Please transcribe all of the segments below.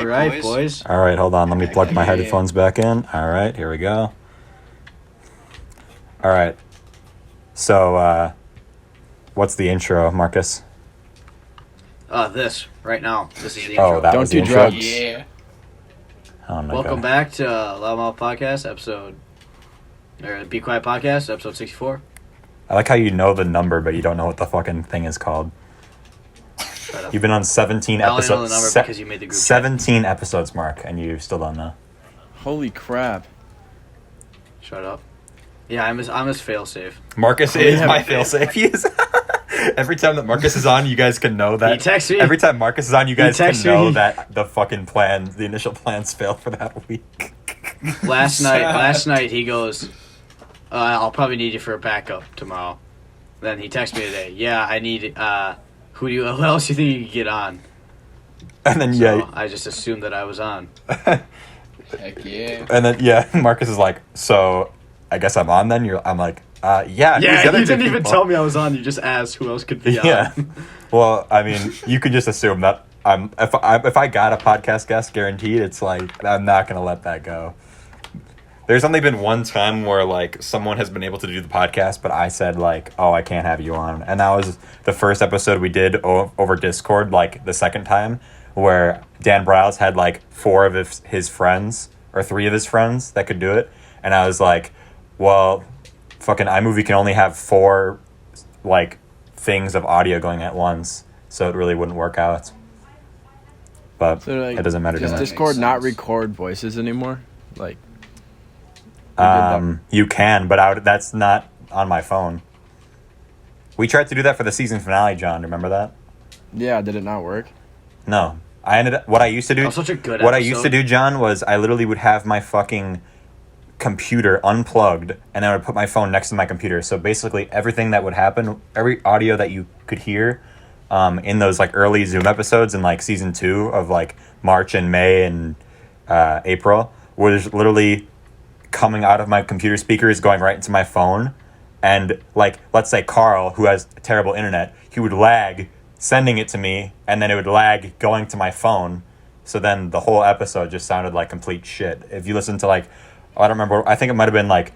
All right, boys. All right, hold on. Let me plug my headphones back in. All right, here we go. All right. So, what's the intro, Marcus? This right now. This is the intro. Oh, that Don't was the do intro? drugs. Yeah. Oh my Welcome God. back to Loudmouth Podcast, Be Quiet Podcast, episode 64. I like how you know the number, but you don't know what the fucking thing is called. Shut up. You've been on 17 I only know episodes. the number because you made the group chat. 17 episodes, Mark, and you still don't know. Holy crap. Shut up. Yeah, I'm his fail-safe. Marcus Oh, is yeah. my failsafe. He is. Every time that Marcus is on, you guys can know that. He texts me. Every time Marcus is on, you guys can texts know me. that the fucking plan, the initial plans failed for that week. Last night he goes, I'll probably need you for a backup tomorrow. Then he texts me today. Yeah, I need. Who else do you think you could get on? And then So I just assumed that I was on. Heck yeah. and then Marcus is like, so I guess I'm on then. I'm like, yeah. who's the Yeah, other you two didn't even people? tell me I was on. You just asked who else could be on. Yeah. Well, I mean, you could just assume that if I got a podcast guest guaranteed, it's like I'm not gonna let that go. There's only been one time where like someone has been able to do the podcast, but I said like, oh, I can't have you on, and that was the first episode we did over Discord. Like the second time, where Dan Bryles had like 4 of his friends or 3 of his friends that could do it, and I was like, well, fucking iMovie can only have 4 like things of audio going at once, so it really wouldn't work out. But So, like, it doesn't matter to does me. Discord makes not sense. record voices anymore? Like, we did that. You can, but that's not on my phone. We tried to do that for the season finale, John. Remember that? Yeah, did it not work? No. What I used to do. That was such a good What I episode. used to do, John, was I literally would have my fucking computer unplugged, and I would put my phone next to my computer. So basically, everything that would happen, every audio that you could hear, in those like early Zoom episodes in like season 2 of like March and May and April, was literally coming out of my computer speakers, going right into my phone, and like let's say Carl, who has terrible internet, he would lag sending it to me, and then it would lag going to my phone. So then the whole episode just sounded like complete shit. If you listen to like, I don't remember, I think it might have been like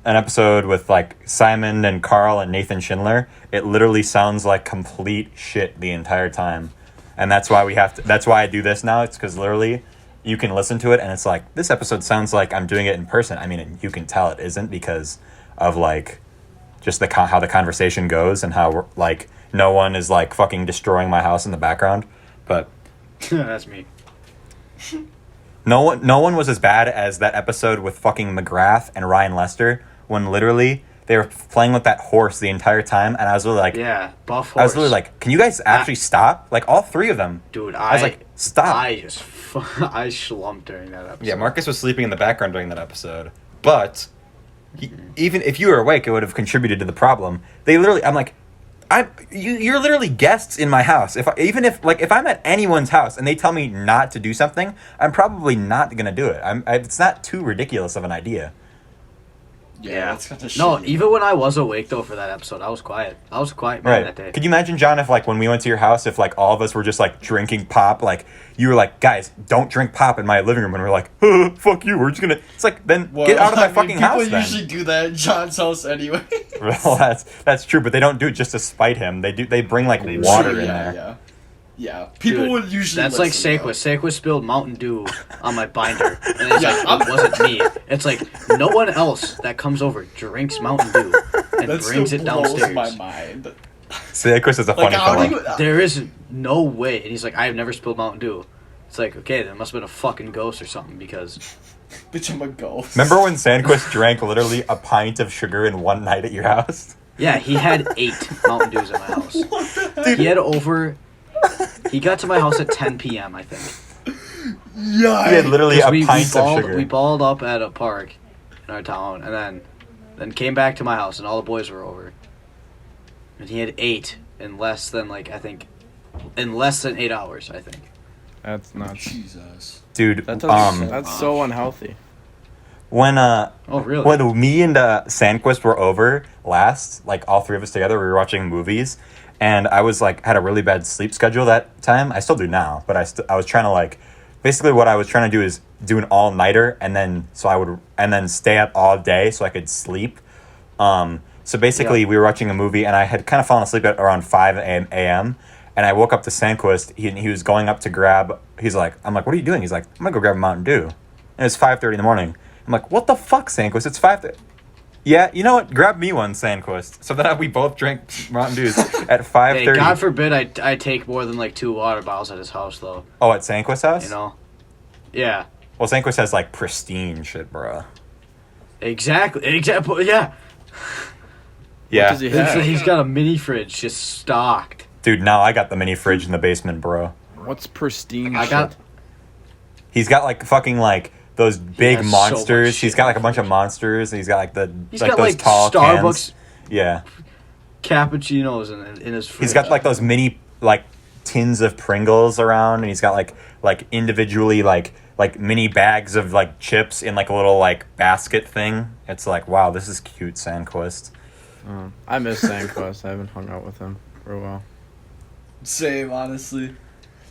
an episode with like Simon and Carl and Nathan Schindler, it literally sounds like complete shit the entire time. And that's why that's why I do this now. It's because literally you can listen to it and it's like, this episode sounds like I'm doing it in person. I mean, you can tell it isn't because of like just how the conversation goes and how like no one is like fucking destroying my house in the background. But That's me. no one was as bad as that episode with fucking McGrath and Ryan Lester, when literally they were playing with that horse the entire time, and I was really like, Yeah, buff horse. I was really like, can you guys actually stop? Like all 3 of them. Dude, I was like, stop. I slumped during that episode. Yeah, Marcus was sleeping in the background during that episode, but even if you were awake, it would have contributed to the problem. They literally, I'm like, you're literally guests in my house. If I'm at anyone's house and they tell me not to do something, I'm probably not gonna do it. It's not too ridiculous of an idea. Yeah. That's kind of No, shitty. even when I was awake though for that episode, I was quiet. I was a quiet man that day. Could you imagine, John, if like when we went to your house, if like all of us were just like drinking pop, like you were like, guys, don't drink pop in my living room, and we're like, fuck you, we're just gonna. It's like, then Well, get out of my I mean, fucking house. People usually do that at John's house anyway. Well, that's true, but they don't do it just to spite him. They bring like water in there. Yeah. Yeah, people Dude, would usually. That's like listen, though. Sequist. Sequist spilled Mountain Dew on my binder, and it's Yeah, like it wasn't me. It's like no one else that comes over drinks Mountain Dew and That brings still it blows downstairs. my mind. See, Chris is a funny how fellow. do you? There is no way. And he's like, I have never spilled Mountain Dew. It's like, okay, there must have been a fucking ghost or something because Bitch, I'm a ghost. Remember when Sandquist drank literally a pint of sugar in one night at your house? yeah, he had 8 Mountain Dews at my house. He had over. He got to my house at 10 p.m. I think. Yeah. He had literally a We pint of balled, sugar. we balled up at a park in our town, and then came back to my house, and all the boys were over. And he had 8 in less than in less than 8 hours, I think. That's nuts. Jesus. Dude, That's so unhealthy. when Oh, really? when me and Sandquist were over last, like all 3 of us together, we were watching movies, and I was like had a really bad sleep schedule that time. I still do now, but I was trying to like basically what I was trying to do is do an all-nighter, and then stay up all day so I could sleep. So basically we were watching a movie, and I had kind of fallen asleep at around 5 a.m. And I woke up to Sandquist. He was going up to grab. I'm like, what are you doing? He's like, I'm gonna go grab a Mountain Dew. And it's 5:30 in the morning. I'm like, what the fuck, Sandquist? It's 5:30. Yeah, you know what? Grab me one, Sandquist. So then we both drank Mountain Dews at 5:30. Hey, God forbid I take more than like 2 water bottles at his house, though. Oh, at Sandquist's house? You know? Yeah. Well, Sandquist has like pristine shit, bro. Exactly. Yeah. Yeah. What does he have? He's got a mini fridge just stocked. Dude, now I got the mini fridge in the basement, bro. What's pristine? I got. shit? He's got like fucking like those big has so monsters. much He's shit got like a in bunch the of monsters. And he's got like He's like got those like tall Starbucks cans. Yeah. cappuccinos in his fridge. He's got like those mini like tins of Pringles around, and he's got like individually like mini bags of like chips in like a little like basket thing. It's like, wow, this is cute, Sandquist. I miss Sandquist. I haven't hung out with him for a while. Same, honestly.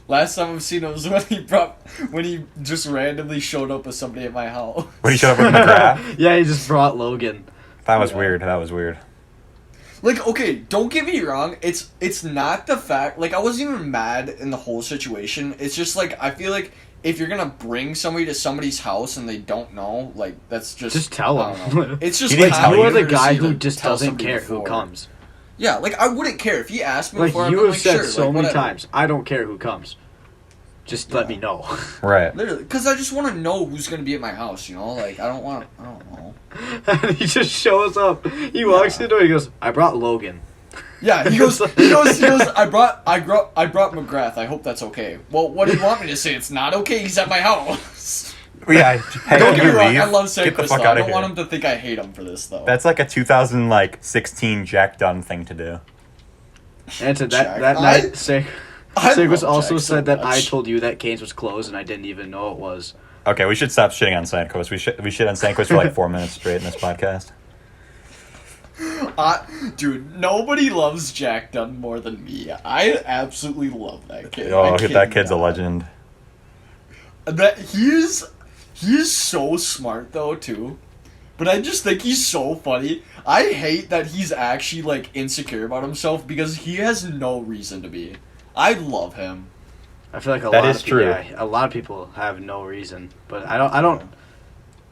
Last time I've seen him was when he just randomly showed up with somebody at my house. When he showed up with McGrath, Yeah, he just brought Logan. that was Yeah. weird. That was weird. Like, okay, don't get me wrong. It's not the fact. Like, I wasn't even mad in the whole situation. It's just like I feel like if you're gonna bring somebody to somebody's house and they don't know, like that's just Tell I him. don't know. It's just He didn't like tell You are the courtesy guy to who just tell doesn't somebody care who before. comes. Yeah, like I wouldn't care if he asked me Like before. I'd you be have like, said sure, so like, many whatever. times, I don't care who comes. Just let me know. Right. Literally, because I just want to know who's gonna be at my house. You know, like I don't know. And he just shows up. He walks in the door. He goes, "I brought Logan." Yeah, he goes. I brought McGrath. I hope that's okay. Well, what do you want me to say? It's not okay. He's at my house. Yeah. Hey, Don't can get you me wrong. leave? I love Get the Sandquist. fuck I out of don't here. want him to think I hate him for this though. That's like a 2016 Jack Dunn thing to do. And to Jack, that night, I Sig was love also Jack so said that I much. told you that Canes was closed, and I didn't even know it was. Okay, we should stop shitting on Sandquist. We shit on Sandquist for like 4 minutes straight in this podcast. Dude, nobody loves Jack Dunn more than me. I absolutely love that kid. Oh, I kid that you kid's a not. legend. That he's so smart though too. But I just think he's so funny. I hate that he's actually like insecure about himself because he has no reason to be. I love him. I feel like That is true. A lot of people have no reason, but I don't.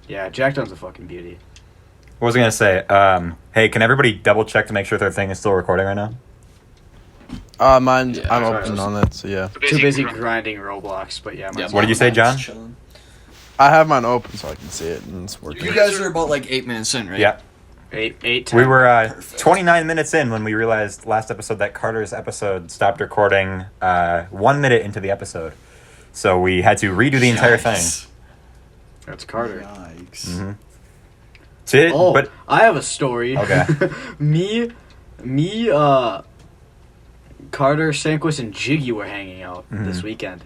Yeah, Jack Dunn's a fucking beauty. What was I gonna say? Hey, can everybody double check to make sure their thing is still recording right now? Mine. Yeah, I'm sorry, open on it, so yeah. Too busy grinding Roblox, but yeah. What did you say, John? Mine's chilling. I have mine open so I can see it, and it's working. You guys are about like 8 minutes in, right? Yeah. Eight. 10. We were Perfect. 29 minutes in when we realized last episode that Carter's episode stopped recording 1 minute into the episode. So we had to redo the entire thing. Yikes. That's Carter. Yikes. Mm-hmm. But Oh, I have a story. Okay. me, Carter, Sanquist, and Jiggy were hanging out this weekend,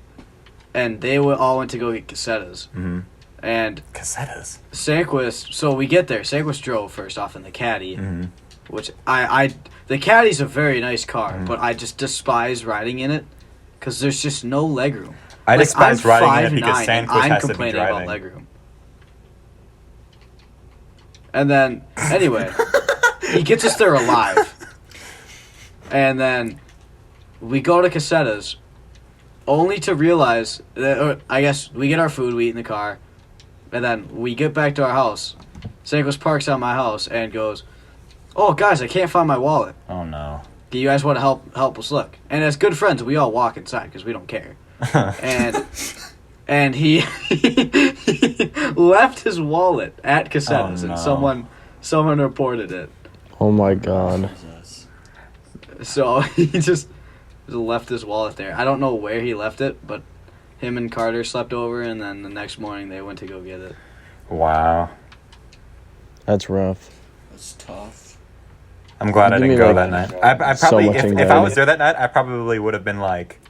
and they all went to go get cassettes. Mm-hmm. And Cassettas. Sanquist, so we get there. Sanquist drove first off in the Caddy, Mm-hmm. which the Caddy's a very nice car, but I just despise riding in it because there's just no legroom. I Like, despise I'm riding in it because 5'9", and Sandquist I'm has to be complaining about driving. legroom. And then, anyway, he gets us there alive. And then we go to Casetas, only to realize that, or I guess we get our food, we eat in the car, and then we get back to our house. Sanquist parks at my house and goes, "Oh, guys, I can't find my wallet. Oh no. Do you guys want to help us look?" And as good friends, we all walk inside because we don't care. And he left his wallet at Casetas, Oh, no. and someone reported it. Oh my god. Jesus. So he just left his wallet there. I don't know where he left it, but him and Carter slept over, and then the next morning they went to go get it. Wow. That's rough. That's tough. I'm glad I Give didn't me, go like, that night. I so probably, much if I anxiety. was there that night, I probably would have been like,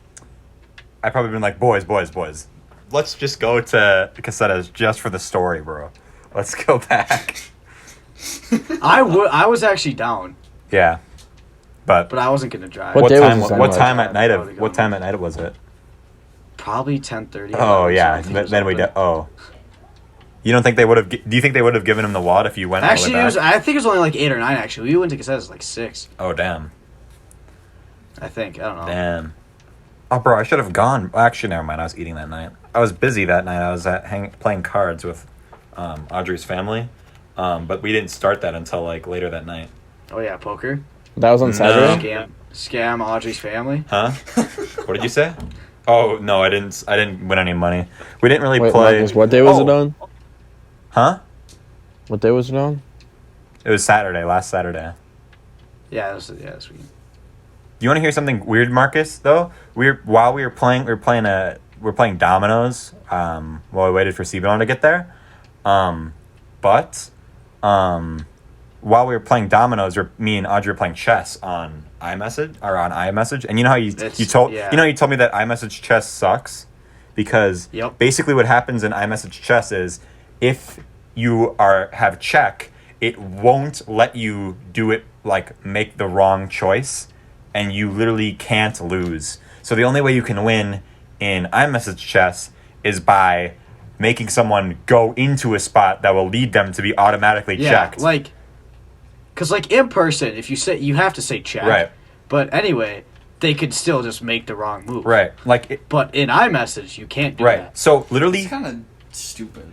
boys. Let's just go to Casetas just for the story, bro. Let's go back. I was actually down, Yeah. But but I wasn't gonna drive. What day was this what on, time like? at night was it? Probably 10:30. Oh so yeah, I think it was then we open. You don't think they would have? Do you think they would have given him the wad if you went Actually, all the way back? I think it was only like 8 or 9. Actually, we went to cassettes like 6. Oh damn. I think. I don't know. Damn. Oh, bro, I should have gone. Well, actually, never mind. I was eating that night. I was busy that night. I was playing cards with Audrey's family, but we didn't start that until like later that night. Oh yeah, poker. That was on No. Saturday. Scam Audrey's family. Huh? What did you say? Oh no, I didn't win any money. We didn't really Wait, play. Marcus, what day was it on? Huh? What day was it on? It was Saturday. Last Saturday. Yeah, this week. You want to hear something weird, Marcus? Though while we were playing dominoes. While we waited for Sebon to get there. But while we were playing dominoes, me and Audrey were playing chess on iMessage, and you know how you told me that iMessage chess sucks because Yep. basically what happens in iMessage chess is if you have check, it won't let you do it like make the wrong choice, and you literally can't lose. So the only way you can win in iMessage chess is by making someone go into a spot that will lead them to be automatically checked. Because in person, if you say you have to say check, Right. But anyway, they could still just make the wrong move, Right. But in iMessage, you can't do Right. that. So literally, It's kind of stupid.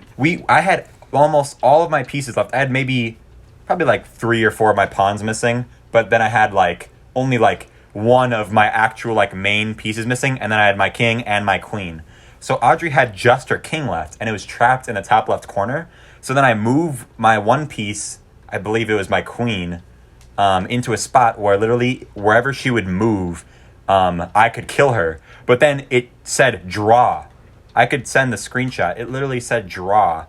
I had almost all of my pieces left. I had probably like 3 or 4 of my pawns missing, but then I had only one of my actual main pieces missing, and then I had my king and my queen. So Audrey had just her king left, and it was trapped in the top left corner. So then I moved my one piece, I believe it was my queen, into a spot where literally wherever she would move, I could kill her. But then it said draw. I could send the screenshot. It literally said draw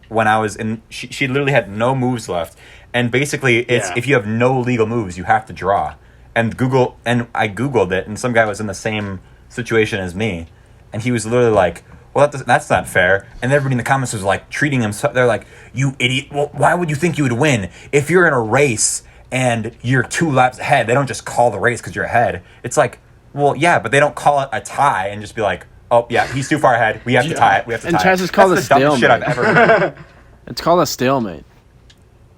when I was in. She literally had no moves left, and basically it's if you have no legal moves, you have to draw. And I googled it, and some guy was in the same situation as me, and he was literally like, well, that's not fair. And everybody in the comments was treating him so, they're like, you idiot, well, why would you think you would win? If you're in a race and you're 2 laps ahead, they don't just call the race because you're ahead. It's well, yeah, but they don't call it a tie and just be like, oh yeah, he's too far ahead, we have to tie it, we have to tie it. And chess is called That's the dumbest shit I've ever heard. It's called a stalemate.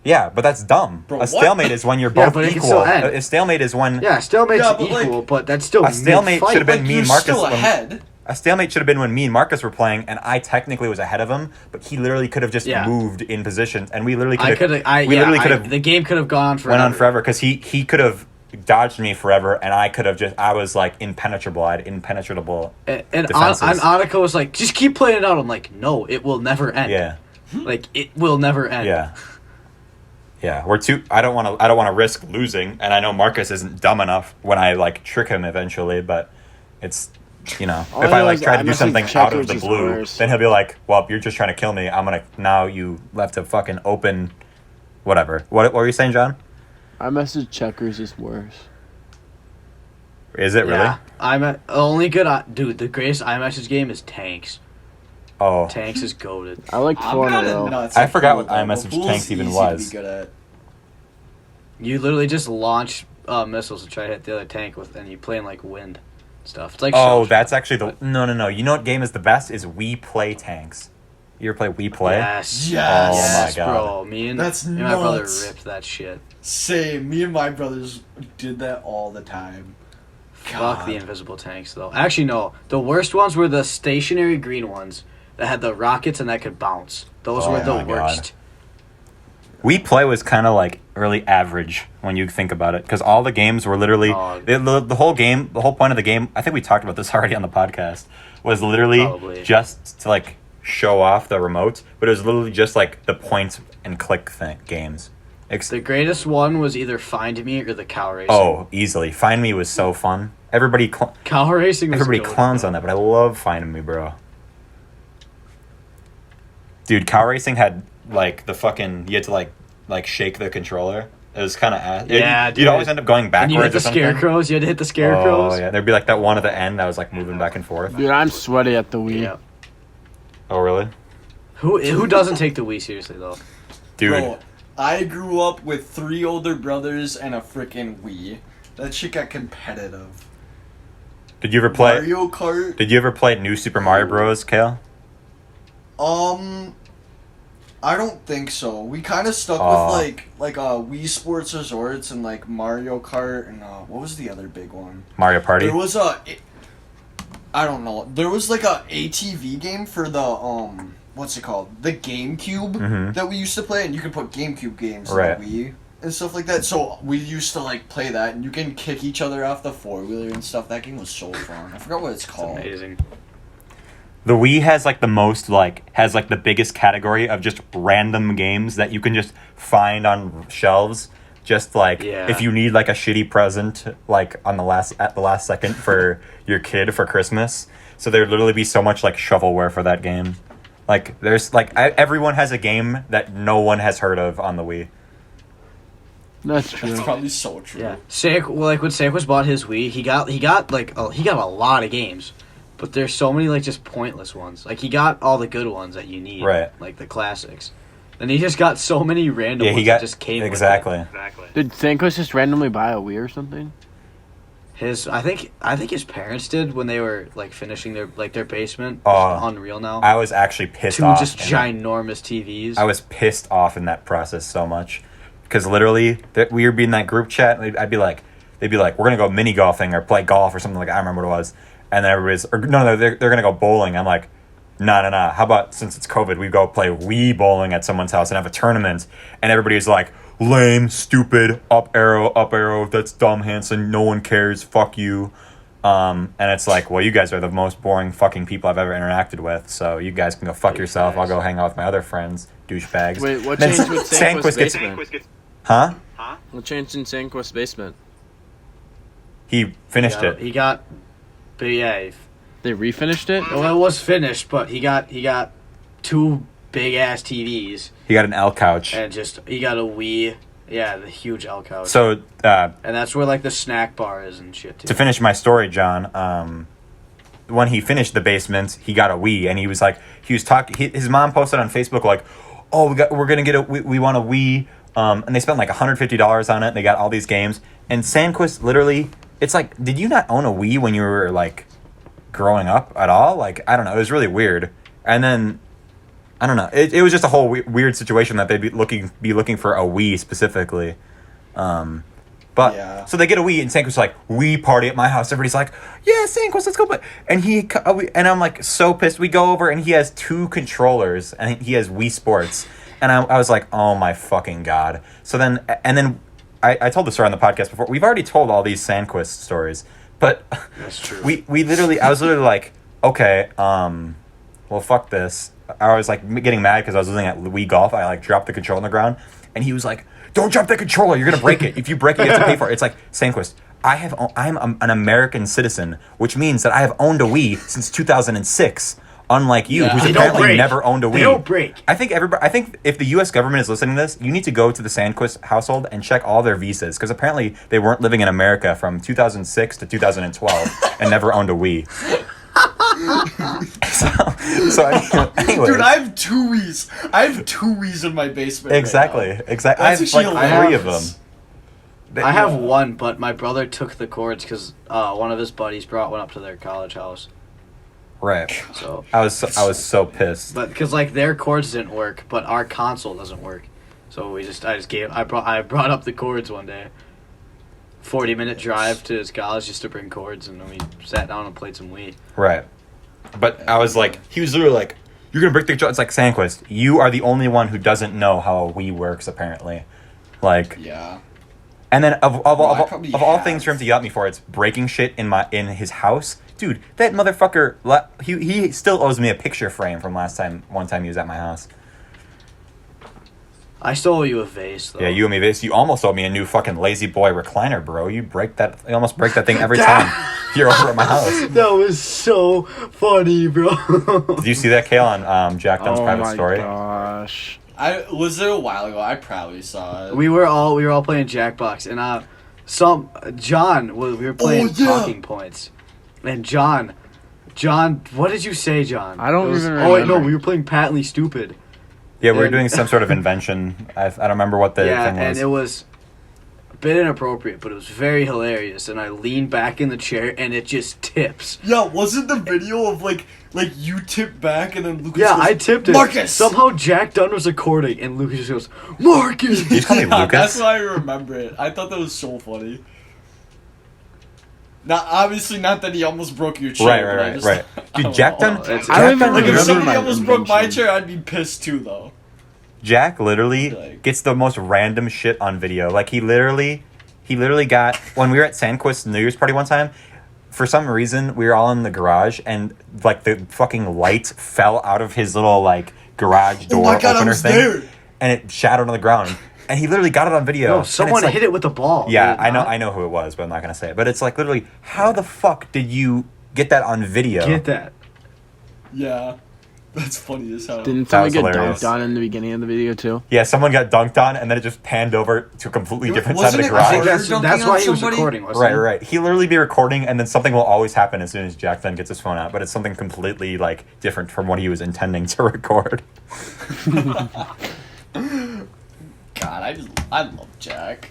Yeah, but that's dumb. Bro, a what? stalemate is when you're both but it can equal. still end. A stalemate is when Yeah, stalemate's Yeah, but, equal, but that's still a stalemate mid-fight. should have been me You're and Marcus. still ahead. A stalemate should have been when me and Marcus were playing, and I technically was ahead of him, but he literally could have just moved in positions, and we literally could have. The game could have gone on forever. Went on forever because he could have dodged me forever, and I could have I was impenetrable. I had impenetrable And defenses. Annika was like, just keep playing it out. I'm like, no, it will never end. Yeah. It will never end. Yeah. Yeah, I don't want to risk losing, and I know Marcus isn't dumb enough when I trick him eventually, but it's if I try to do something out of the blue, then he'll be like, well, you're just trying to kill me. Now you left a fucking open whatever. What were you saying, John? iMessage checkers is worse. Is it really? Yeah, dude, the greatest iMessage game is Tanks. Oh. Tanks is goated. I like Florida though. I forgot what iMessage Tanks even was. To be good at. You literally just launch missiles to try to hit the other tank with, and you play in wind stuff. It's That's actually no. You know what game is the best? Is We Play Tanks. You ever play We Play? Yes. Oh my god, bro. Me and my brother ripped that shit. Same. Me and my brothers did that all the time. Fuck the invisible tanks though. Actually, no. The worst ones were the stationary green ones that had the rockets and that could bounce. Those were the worst. We Play was kind of really average when you think about it, because all the games were literally the whole game. The whole point of the game, I think we talked about this already on the podcast, was literally just to show off the remote, but it was literally just the point and click games. The greatest one was either Find Me or the cow racing. Oh, easily. Find Me was so fun. Everybody cow racing. Everybody clowns on that, but I love Find Me, bro. Dude, cow racing had the fucking, you had to shake the controller. It was kind of you'd always end up going backwards. And you hit the scarecrows. You had to hit the scarecrows. Oh yeah, there'd be that one at the end that was moving back and forth. Dude, I'm sweaty at the Wii. Yeah. Oh really? Who doesn't take the Wii seriously though? Dude, Bro, I grew up with 3 older brothers and a freaking Wii. That shit got competitive. Did you ever play Mario Kart. Did you ever play New Super Mario Bros, Kale? I don't think so. We kind of stuck with like Wii Sports Resorts and like Mario Kart and what was the other big one? Mario Party? There was I don't know. There was like a ATV game for the what's it called? The GameCube that we used to play, and you can put GameCube games in the Wii and stuff like that. So we used to like play that, and you can kick each other off the 4-wheeler and stuff. That game was so fun. I forgot what it's called. Amazing. The Wii has like the most has like the biggest category of just random games that you can just find on shelves. Just like if you need like a shitty present like at the last second for your kid for Christmas. So there'd literally be so much like shovelware for that game. Like there's like everyone has a game that no one has heard of on the Wii. That's true. That's probably so true. Yeah. Like when Sanquist bought his Wii, he got a lot of games. But there's so many like just pointless ones. Like he got all the good ones that you need, right? Like the classics. And he just got so many random ones that just came exactly. with it. Did Sanquist just randomly buy a Wii or something? I think his parents did when they were like finishing their basement. Unreal now. I was actually pissed off. Two just ginormous TVs. I was pissed off in that process so much because literally we would be in that group chat. And they'd be like, we're gonna go mini golfing or play golf or something like that. I remember what it was. And then everybody's, they're going to go bowling. I'm like, nah. How about, since it's COVID, we go play Wii bowling at someone's house and have a tournament. And everybody's like, lame, stupid, up arrow, that's dumb, Hanson, no one cares, fuck you. And it's like, well, you guys are the most boring fucking people I've ever interacted with. So you guys can go fuck yourself. I'll go hang out with my other friends, douchebags. Wait, what changed with Sanquist's basement? Huh? What changed in Sanquist's basement? He finished it. But yeah, they refinished it. Well, it was finished, but he got 2 big ass TVs. He got an L couch, and he got a Wii. Yeah, the huge L couch. So, and that's where like the snack bar is and shit too. To finish my story, John, when he finished the basement, he got a Wii, and he was talking. His mom posted on Facebook like, "Oh, we're gonna get we want a Wii," and they spent like $150 on it. And they got all these games, and Sanquist literally. It's like, did you not own a Wii when you were, like, growing up at all? Like, I don't know. It was really weird. And then, I don't know. It was just a whole weird situation that they'd be looking for a Wii specifically. So they get a Wii, and Sanquist's like, Wii party at my house. Everybody's like, yeah, Sanquist, let's go play. And I'm, like, so pissed. We go over, and he has 2 controllers, and he has Wii Sports. And I was like, oh, my fucking God. So then, I told the story on the podcast before. We've already told all these Sanquist stories, but that's true. I was literally like, okay, well, fuck this. I was like getting mad because I was losing at Wii Golf. I like dropped the controller on the ground, and he was like, "Don't drop that controller. You're gonna break it. If you break it, you have to pay for it." It's like, Sanquist, I'm an American citizen, which means that I have owned a Wii since 2006. Unlike you, who's apparently never owned a Wii. They don't break. I think if the U.S. government is listening to this, you need to go to the Sanquist household and check all their visas, because apparently they weren't living in America from 2006 to 2012 and never owned a Wii. so anyway. Dude, I have 2 Wiis. I have 2 Wiis in my basement. Exactly. I have like 3 of them. I have 1, but my brother took the cords because one of his buddies brought one up to their college house. Right. So I was so pissed. But because like their cords didn't work, but our console doesn't work, so I brought up the cords one day. 40-minute drive to his college just to bring cords, and then we sat down and played some Wii. Right. But I was like, he was literally like, "You're gonna break the controller." It's like, Sanquist, you are the only one who doesn't know how a Wii works apparently. Like. Yeah. And then of all things for him to yell at me for, it's breaking shit in his house. Dude, that motherfucker, he still owes me a picture frame from one time he was at my house. I still owe you a vase, though. Yeah, you owe me a vase. You almost owe me a new fucking Lazy Boy recliner, bro. You almost break that thing every time you're over at my house. That was so funny, bro. Did you see that, Kale, on Jack Dunn's private story? Oh my gosh. Was it a while ago? I probably saw it. We were all playing Jackbox, and we were playing Talking Points. And John, what did you say, John? I don't even remember. Oh, wait, no, we were playing Patently Stupid. Yeah, we were doing some sort of invention. I don't remember what the thing was. And it was... a bit inappropriate, but it was very hilarious. And I leaned back in the chair, and it just tips. Yeah, wasn't the video of like you tip back and then Lucas Yeah, goes, I tipped it. Marcus! Somehow Jack Dunn was recording, and Lucas just goes, Marcus! You call me Yeah, Lucas? that's why I remember it. I thought that was so funny. Not obviously not that he almost broke your chair. but I Right. just- Right. I Dude, don't Jack know. Dunn. Oh, it's- I Jack remember Dunn Like if Remember somebody my almost broke my invention. chair, I'd be pissed too, though. Jack literally Like- gets the most random shit on video. Like he literally got when we were at Sandquist's New Year's party one time. For some reason, we were all in the garage, and like the fucking light fell out of his little like garage door Oh my God, I opener was thing, there. and it shattered on the ground. And he literally got it on video. No, and someone it's like- hit it with a ball. Yeah, did it not? I know who it was, but I'm not gonna say it. But it's like literally, how the fuck did you get that on video? Get that. Yeah, that's funny as hell. Didn't That someone was get hilarious. dunked on in the beginning of the video too? Yeah, someone got dunked on, and then it just panned over to a completely different side of Wasn't the it garage. I think Roger that's dunking on why he was somebody? recording, wasn't he? Right. He literally be recording, and then something will always happen as soon as Jack then gets his phone out. But it's something completely like different from what he was intending to record. God, I love Jack.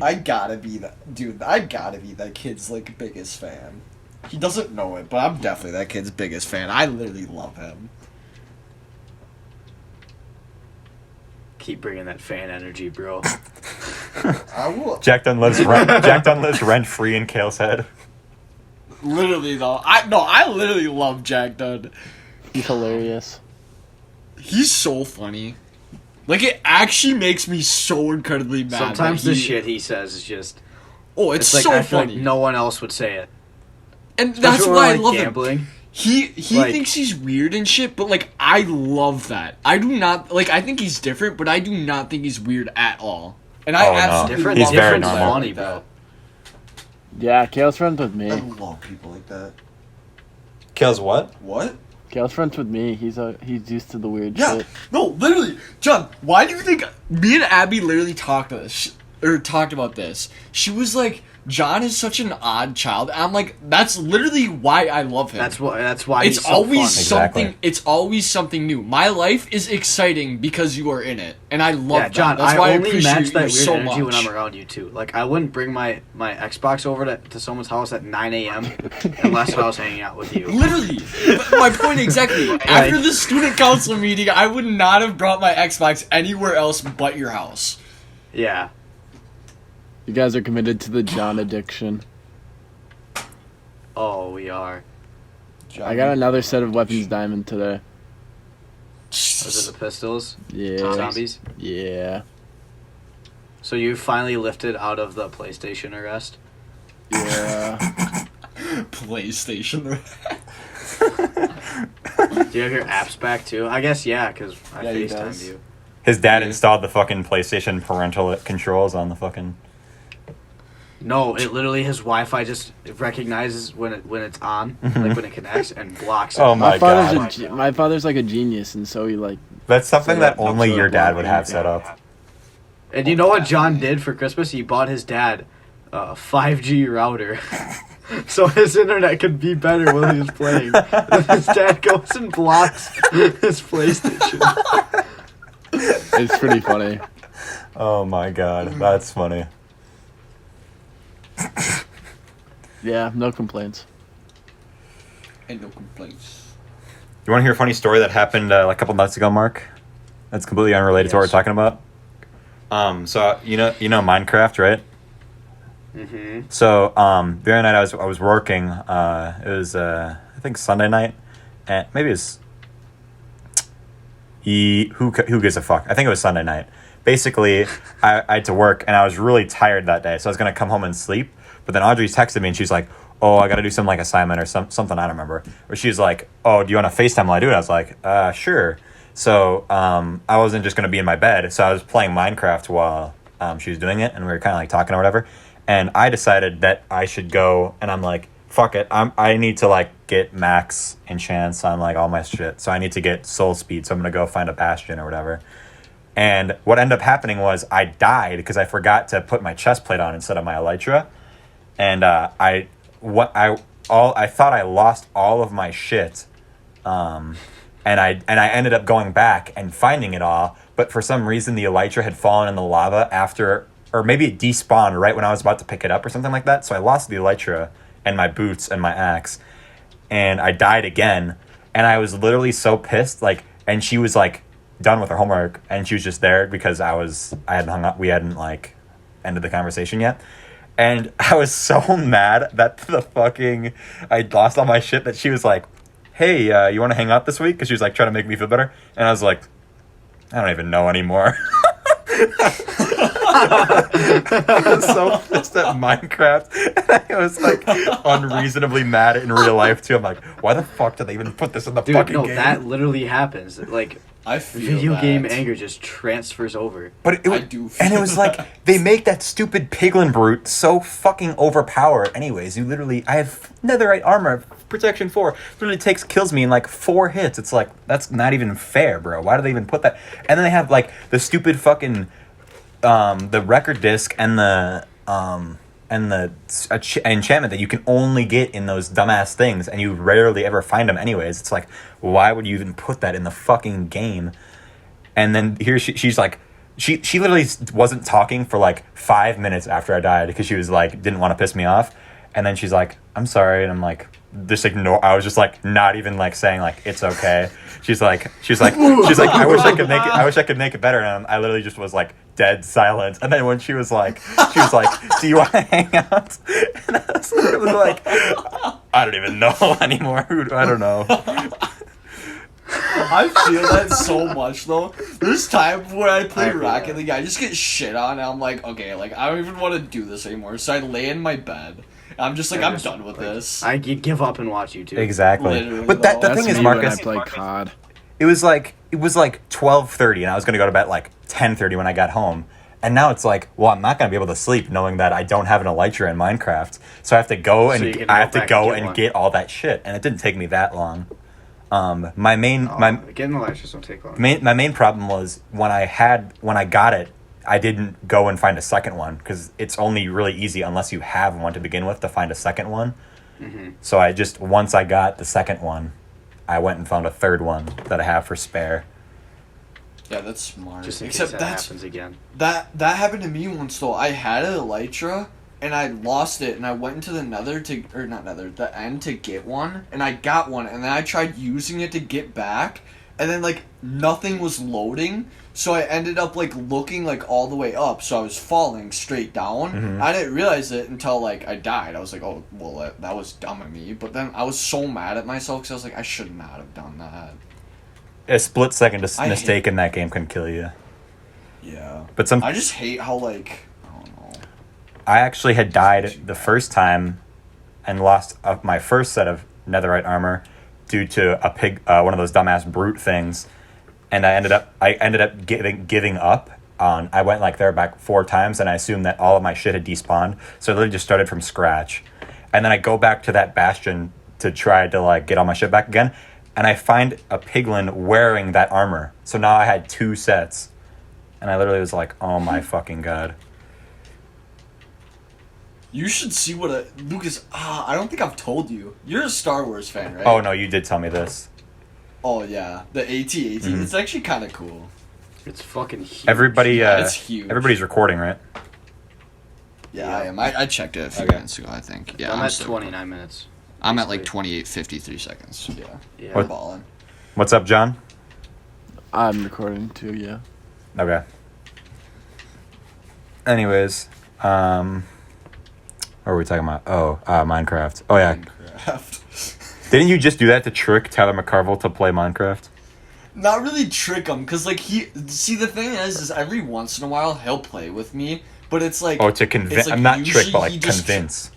I gotta be that kid's like biggest fan. He doesn't know it, but I'm definitely that kid's biggest fan. I literally love him. Keep bringing that fan energy, bro. I will. Jack Dunn lives rent free in Kale's head. Literally though, I literally love Jack Dunn. He's hilarious. He's so funny. Like it actually makes me so incredibly mad. Sometimes that the shit he says is just. Oh, it's Like so I feel funny. like no one else would say it. And that's Especially why I when we're, love like, him. gambling. He Like- thinks he's weird and shit, but like I love that. I do not like. I think he's different, but I do not think he's weird at all. And I Oh, no. absolutely Different, He's love very different, people normal. funny, like bro. Yeah, Kale's friends with me. that. I love people like that. Kale's what? What? Kale's friends with me. He's used to the weird Yeah. shit. No, literally, John. Why do you think me and Abby literally talked about this? She was like, "John is such an odd child." And I'm like, "That's literally why I love him." That's why It's he's so always fun. Exactly. something. It's always something new. My life is exciting because you are in it, and I love Yeah, John, that. That's I why I only appreciate match that you weird so energy much. when I'm around you too. Like I wouldn't bring my Xbox over to someone's house at 9 a.m. unless I was hanging out with you. Literally, but my point exactly. After the student council meeting, I would not have brought my Xbox anywhere else but your house. Yeah. You guys are committed to the John addiction. Oh, we are. I got another set of weapons diamond today. Those are the pistols. Yeah. Zombies. Yeah. So you finally lifted out of the PlayStation arrest. Yeah. PlayStation. Do you have your apps back too? I guess yeah, because I Yeah, he FaceTimed does. you. His dad installed the fucking PlayStation parental controls on the fucking. No, it literally his Wi-Fi just recognizes when it's on, like when it connects, and blocks it. Oh my God. My father's like a genius, and so he like. That's something So that that- only so your that dad won't would be have anything. set up. And you know what John did for Christmas? He bought his dad a 5G router. So his internet could be better while he was playing. And his dad goes and blocks his PlayStation. It's pretty funny. Oh my God, that's funny. Yeah, no complaints. And no complaints. You want to hear a funny story that happened like a couple months ago, Mark? That's completely unrelated to what we're Yes. talking about. So you know Minecraft, right? Mm-hmm. So the other night I was working. It was I think Sunday night, and maybe it's who gives a fuck? I think it was Sunday night. Basically, I had to work, and I was really tired that day, so I was gonna come home and sleep. But then Audrey texted me, and she's like, "Oh, I gotta do some like assignment or something I don't remember." Or she's like, "Oh, do you want to FaceTime while I do it?" I was like, "Sure." So I wasn't just gonna be in my bed, so I was playing Minecraft while she was doing it, and we were kind of like talking or whatever. And I decided that I should go, and I'm like, fuck it, I need to like get max enchants on like all my shit, so I need to get soul speed, so I'm gonna go find a bastion or whatever. And what ended up happening was I died because I forgot to put my chest plate on instead of my elytra, and I thought I lost all of my shit, and I ended up going back and finding it all, but for some reason the elytra had fallen in the lava after or maybe it despawned right when I was about to pick it up or something like that. So I lost the elytra and my boots and my axe, and I died again. And I was literally so pissed, like, and she was like done with her homework, and she was just there because I hadn't hung up, we hadn't like ended the conversation yet. And I was so mad that I lost all my shit that she was like, hey, you want to hang out this week? Because she was like trying to make me feel better. And I was like, I don't even know anymore. I was so pissed at Minecraft. And I was like unreasonably mad in real life too. I'm like, why the fuck did they even put this in the fucking game? Dude, no, that literally happens. Like, I feel video that. game anger just transfers over. But I do feel and it was like, they make that stupid piglin brute so fucking overpowered anyways. I have netherite armor, protection 4. Literally kills me in like 4 hits. It's like, that's not even fair, bro. Why do they even put that? And then they have like the stupid fucking, the record disc and the enchantment that you can only get in those dumbass things, and you rarely ever find them anyways. It's like, why would you even put that in the fucking game? And then here she's like, she literally wasn't talking for like 5 minutes after I died because she was like, didn't want to piss me off. And then she's like, I'm sorry. And I'm like, just ignore. I was just like, not even like saying like, it's okay. She's like, I wish I could make it better. And I literally just was like dead silent. And then when she was like, do you want to hang out? And I was like, I don't even know anymore. I don't know. I feel that so much though. There's times where I play Rocket League, I just get shit on, and I'm like, okay, like I don't even want to do this anymore. So I lay in my bed. I'm just like, I'm done with this. I give up and watch YouTube. Exactly. Literally, but the That's thing is, me Marcus, when I play COD. it was like 12:30, and I was gonna go to bed at like 10:30 when I got home. And now it's like, well, I'm not gonna be able to sleep knowing that I don't have an elytra in Minecraft, so I have to go and get all that shit. And it didn't take me that long. My getting the elytras don't take long. My main problem was when I got it, I didn't go and find a second one because it's only really easy unless you have one to begin with to find a second one. Mm-hmm. So once I got the second one, I went and found a third one that I have for spare. Yeah, that's smart. Just in Except case that happens again. That happened to me once though. I had an elytra and I lost it, and I went into the the end to get one, and I got one, and then I tried using it to get back, and then like nothing was loading, so I ended up like looking like all the way up, so I was falling straight down. Mm-hmm. I didn't realize it until like I died. I was like, oh well, that was dumb of me. But then I was so mad at myself because I was like, I should not have done that. A split second mistake in that game can kill you. Yeah, but I just hate how like. I actually had died the first time and lost my first set of netherite armor due to one of those dumbass brute things, and I ended up giving up. I went like there back 4 times, and I assumed that all of my shit had despawned, so I literally just started from scratch. And then I go back to that bastion to try to like get all my shit back again, and I find a piglin wearing that armor. So now I had 2 sets, and I literally was like, oh my fucking god. You should see Lucas. I don't think I've told you. You're a Star Wars fan, right? Oh no, you did tell me this. Oh yeah, the AT-AT. Mm-hmm. It's actually kind of cool. It's fucking huge. It's huge. Everybody's recording, right? Yeah, I am. I checked it a few minutes ago, I think. Yeah, I'm at 29 minutes. I'm at like 28:53 seconds. Yeah. What, balling. What's up, John? I'm recording too. Yeah. Okay. Anyways, what were we talking about? Oh, Minecraft. Oh, yeah. Minecraft. Didn't you just do that to trick Tyler McCarville to play Minecraft? Not really trick him, because, like, see, the thing is every once in a while he'll play with me, but it's like... Oh, to convince... Like, I'm not trick, but, like, convince.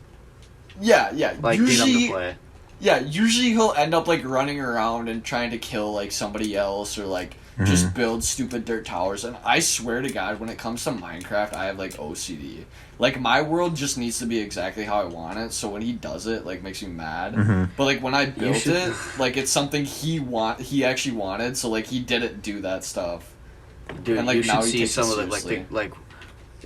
Yeah. Like, usually, get him to play. Yeah, usually he'll end up, like, running around and trying to kill, like, somebody else, or, like, just build stupid dirt towers. And I swear to God, when it comes to Minecraft, I have, like, OCD. Like, my world just needs to be exactly how I want it, so when he does it, like, makes me mad. Mm-hmm. But, like, when I built it, like, it's something he actually wanted, so, like, he didn't do that stuff. Dude, and, like, you now should see some of the, like,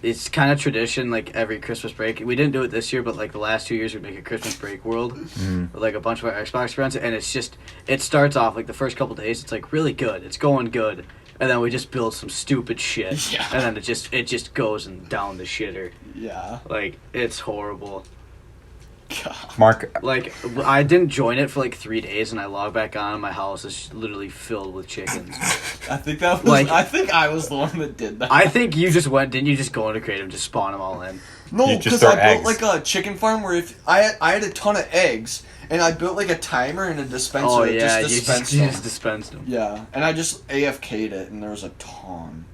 it's kind of tradition, like, every Christmas break. We didn't do it this year, but, like, the last 2 years we'd make a Christmas break world with, like, a bunch of our Xbox friends, and it's just, it starts off, like, the first couple days, it's, like, really good. It's going good. and then we just build some stupid shit, Yeah. and then it just goes down the shitter. Yeah. Like, it's horrible. God. Mark, Like, I didn't join it for like 3 days, and I log back on, and my house is literally filled with chickens. I think that was. Like- I think I was the one that did that. I think you just went, didn't you just go into creative and just spawn them all in? No, You just because I throw built eggs. like a chicken farm where if I had a ton of eggs, and I built like a timer and a dispenser. Oh, that yeah, just you dispensed just them. dispensed them. Yeah, and I just AFK'd it, and there was a ton.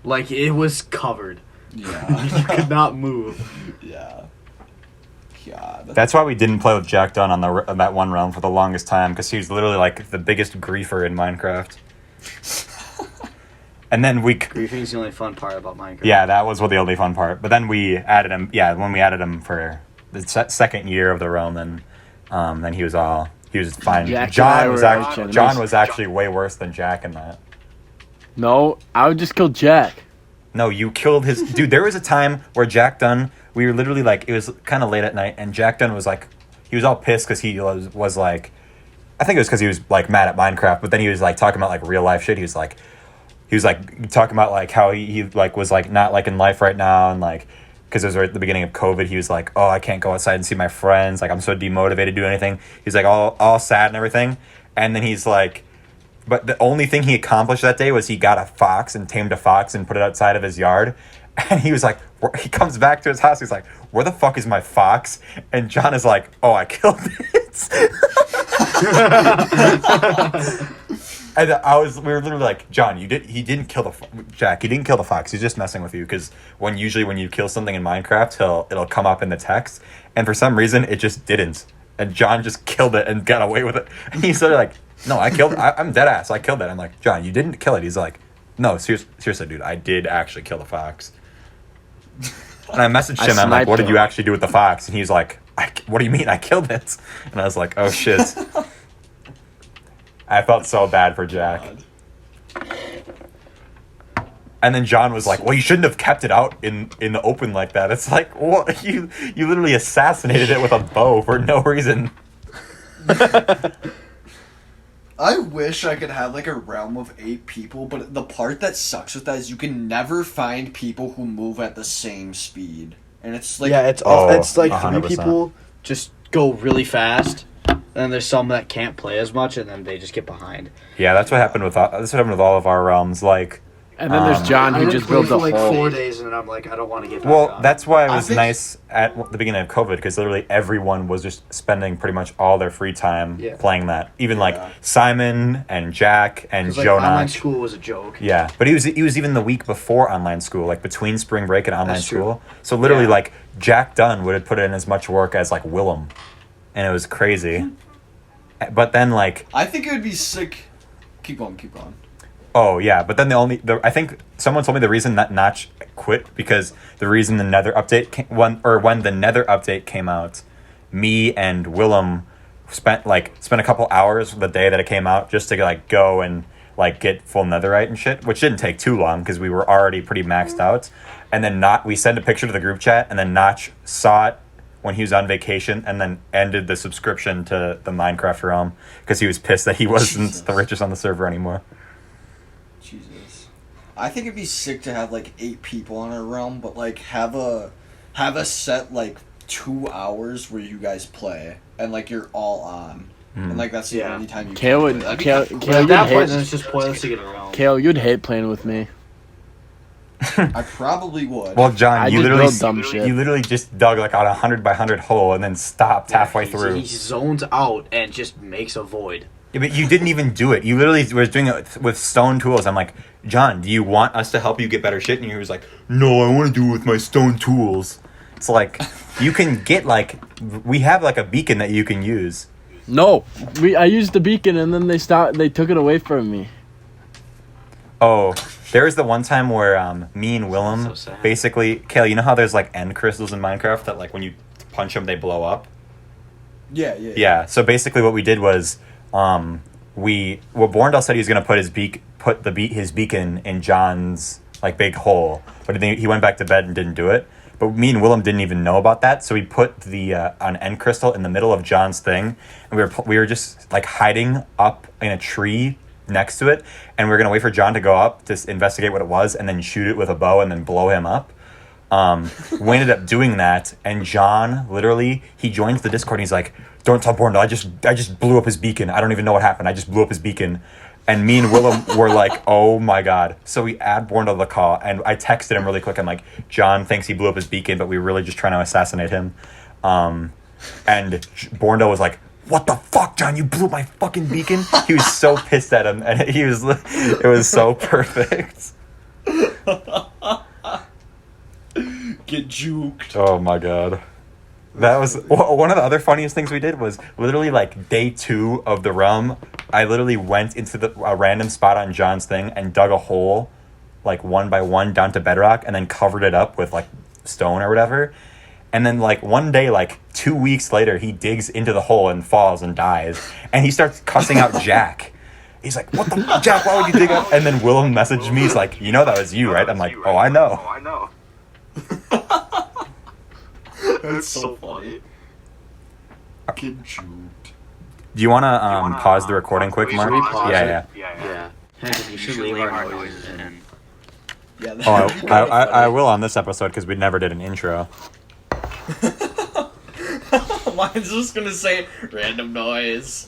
Like, it was covered. Yeah. You could not move. Yeah. God. that's why we didn't play with Jack Dunn on that one realm for the longest time, because he was literally like the biggest griefer in Minecraft. And then Griefing is the only fun part about Minecraft. yeah, that was the only fun part. But then we added him. Yeah, when we added him for the second year of the realm, then he was fine. Jack and I John was were arch actually enemies. way worse than Jack in that. No, I would just kill Jack. No, you killed his dude. There was a time where Jack Dunn, we were literally like, it was kind of late at night, and Jack Dunn was like, he was all pissed because he was like, I think it was because he was like mad at Minecraft, but then he was like talking about like real life shit. He was like talking about like how he like was like not like in life right now, and like because it was right at the beginning of COVID, he was like, oh, I can't go outside and see my friends, like I'm so demotivated to do anything. He's like all sad and everything, and then he's like, but the only thing he accomplished that day was he got a fox and tamed a fox and put it outside of his yard. And he was like, he comes back to his house. He's like, where the fuck is my fox? And John is like, oh, I killed it. And we were literally like, John, he didn't kill Jack. He didn't kill the fox. He's just messing with you. Because usually when you kill something in Minecraft, it'll come up in the text. And for some reason, it just didn't. And John just killed it and got away with it. And he's sort of like, no, I killed it. I'm dead ass. I killed it. I'm like, John, you didn't kill it. He's like, no, seriously, dude, I did actually kill the fox. And I messaged him. I'm like, what did you actually do with the fox? And he's like, what do you mean? I killed it. And I was like, oh shit. I felt so bad for Jack. And then John was like, well, you shouldn't have kept it out in the open like that. It's like, what? You literally assassinated it with a bow for no reason. I wish I could have like a realm of 8 people, but the part that sucks with that is you can never find people who move at the same speed. And it's like, Yeah, it's like 100%. 3 people just go really fast, and then there's some that can't play as much, and then they just get behind. Yeah, that's what happened with all of our realms. Like, And then there's John who just builds a like hole. 4 days, and I'm like, I don't want to get back well, on. that's why it I was think- nice at the beginning of COVID, because literally everyone was just spending pretty much all their free time Yeah. playing that. Even Yeah. like Simon and Jack and 'Cause, like, Joe online Notch. school was a joke. Yeah, but he was even the week before online school, like between spring break and online That's true. school. So literally, Yeah. like Jack Dunn would have put in as much work as like Willem, and it was crazy. But then like, I think it would be sick. Keep going. oh yeah, but then I think someone told me the reason that Notch quit because the reason the Nether update when the Nether update came out, me and Willem spent a couple hours the day that it came out just to like go and like get full netherite and shit, which didn't take too long because we were already pretty maxed out. And then we sent a picture to the group chat, and then Notch saw it when he was on vacation, and then ended the subscription to the Minecraft realm because he was pissed that he wasn't Jesus. the richest on the server anymore. Jesus. I think it'd be sick to have like 8 people on a realm, but like have a set like 2 hours where you guys play and like you're all on. And like that's the Yeah. only time you Kale can would- play. That'd be Kale- kinda Kale At you'd that hate- point, then it's just pointless to get around. Kale, you'd hate playing with me. I probably would. Well, John, I you just build dumb shit. you literally just dug like on a 100 by 100 hole and then stopped halfway through. He zones out and just makes a void. Yeah, but you didn't even do it. You literally were doing it with stone tools. I'm like, John, do you want us to help you get better shit? And he was like, no, I want to do it with my stone tools. It's like, you can get we have like a beacon that you can use. No, I used the beacon and then they took it away from me. Oh, there was the one time where me and Willem So sad. basically, Kale, you know how there's like end crystals in Minecraft that like when you punch them, they blow up? yeah. Yeah. So basically, what we did was, Borndell said he was gonna put his beacon in John's like big hole, but he went back to bed and didn't do it. But me and Willem didn't even know about that, so we put an end crystal in the middle of John's thing, and we were just like hiding up in a tree next to it, and we were gonna wait for John to go up to investigate what it was, and then shoot it with a bow and then blow him up. We ended up doing that, and John literally he joins the Discord and he's like, "Don't tell Borndal, I just blew up his beacon. I don't even know what happened. I just blew up his beacon." And me and Willem were like, "Oh my god!" So we add Borndal to the call, and I texted him really quick. I'm like, "John thinks he blew up his beacon, but we were really just trying to assassinate him." And Borndal was like, "What the fuck, John? You blew up my fucking beacon!" He was so pissed at him, and it was so perfect. Get juked. Oh my god. That was one of the other funniest things we did was literally like day 2 of the realm. I literally went into a random spot on John's thing and dug a hole like one by one down to bedrock and then covered it up with like stone or whatever. And then like one day, like 2 weeks later, he digs into the hole and falls and dies. And he starts cussing out Jack. He's like, "What the fuck, Jack? Why would you dig up?" And then Willem messaged me. He's like, "You know that was you, right?" I'm like, "Oh, I know." That's so funny. Get juked. Do you want to pause the recording quick, Mark? Should we pause Yeah. Yeah. Hey, you should leave our noises in. Yeah, Oh, I will on this episode because we never did an intro. Mine's just gonna say random noise.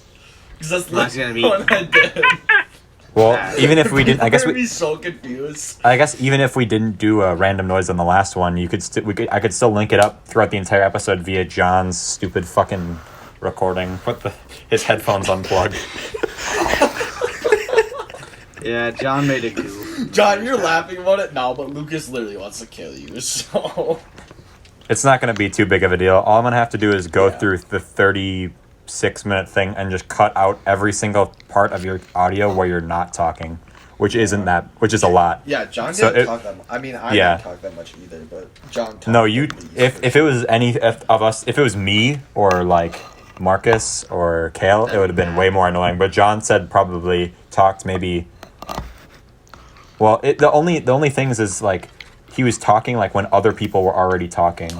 Because that's Mine's the gonna be- one I did. Well, even if we didn't, I guess I'm gonna be so confused. I guess even if we didn't do a random noise on the last one, I could still link it up throughout the entire episode via John's stupid fucking recording. Put his headphones unplugged. Yeah, John made a goof. John, you're laughing about it now, but Lucas literally wants to kill you, so... It's not going to be too big of a deal. All I'm going to have to do is go through the 36-minute thing and just cut out every single part of your audio where you're not talking, which is a lot. Yeah, John So didn't talk that much. I mean, I Yeah. didn't talk that much either, but John talked. No, if it was if it was me or like Marcus or Kale, it would have been way more annoying. But John said probably talked maybe. Well, the only things is like he was talking like when other people were already talking,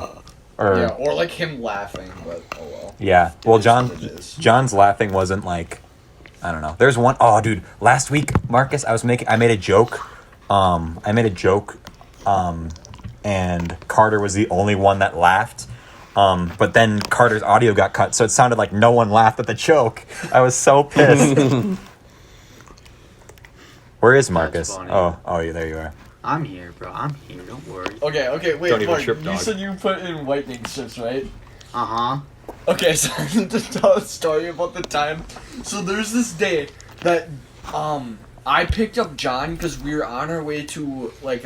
or like him laughing, but oh well. Yeah. Well, It is what it is. John's laughing wasn't like, I don't know. There's one, oh dude, last week, Marcus, I made a joke. And Carter was the only one that laughed. But then Carter's audio got cut, so it sounded like no one laughed at the joke. I was so pissed. Where is Marcus? That's funny. Oh, yeah, there you are. I'm here, bro. I'm here. Don't worry. Okay, wait, Don't even Mark, trip, you dog. said you put in lightning strips, right? Uh-huh. Okay, so I need to tell a story about the time. So there's this day that I picked up John because we were on our way to like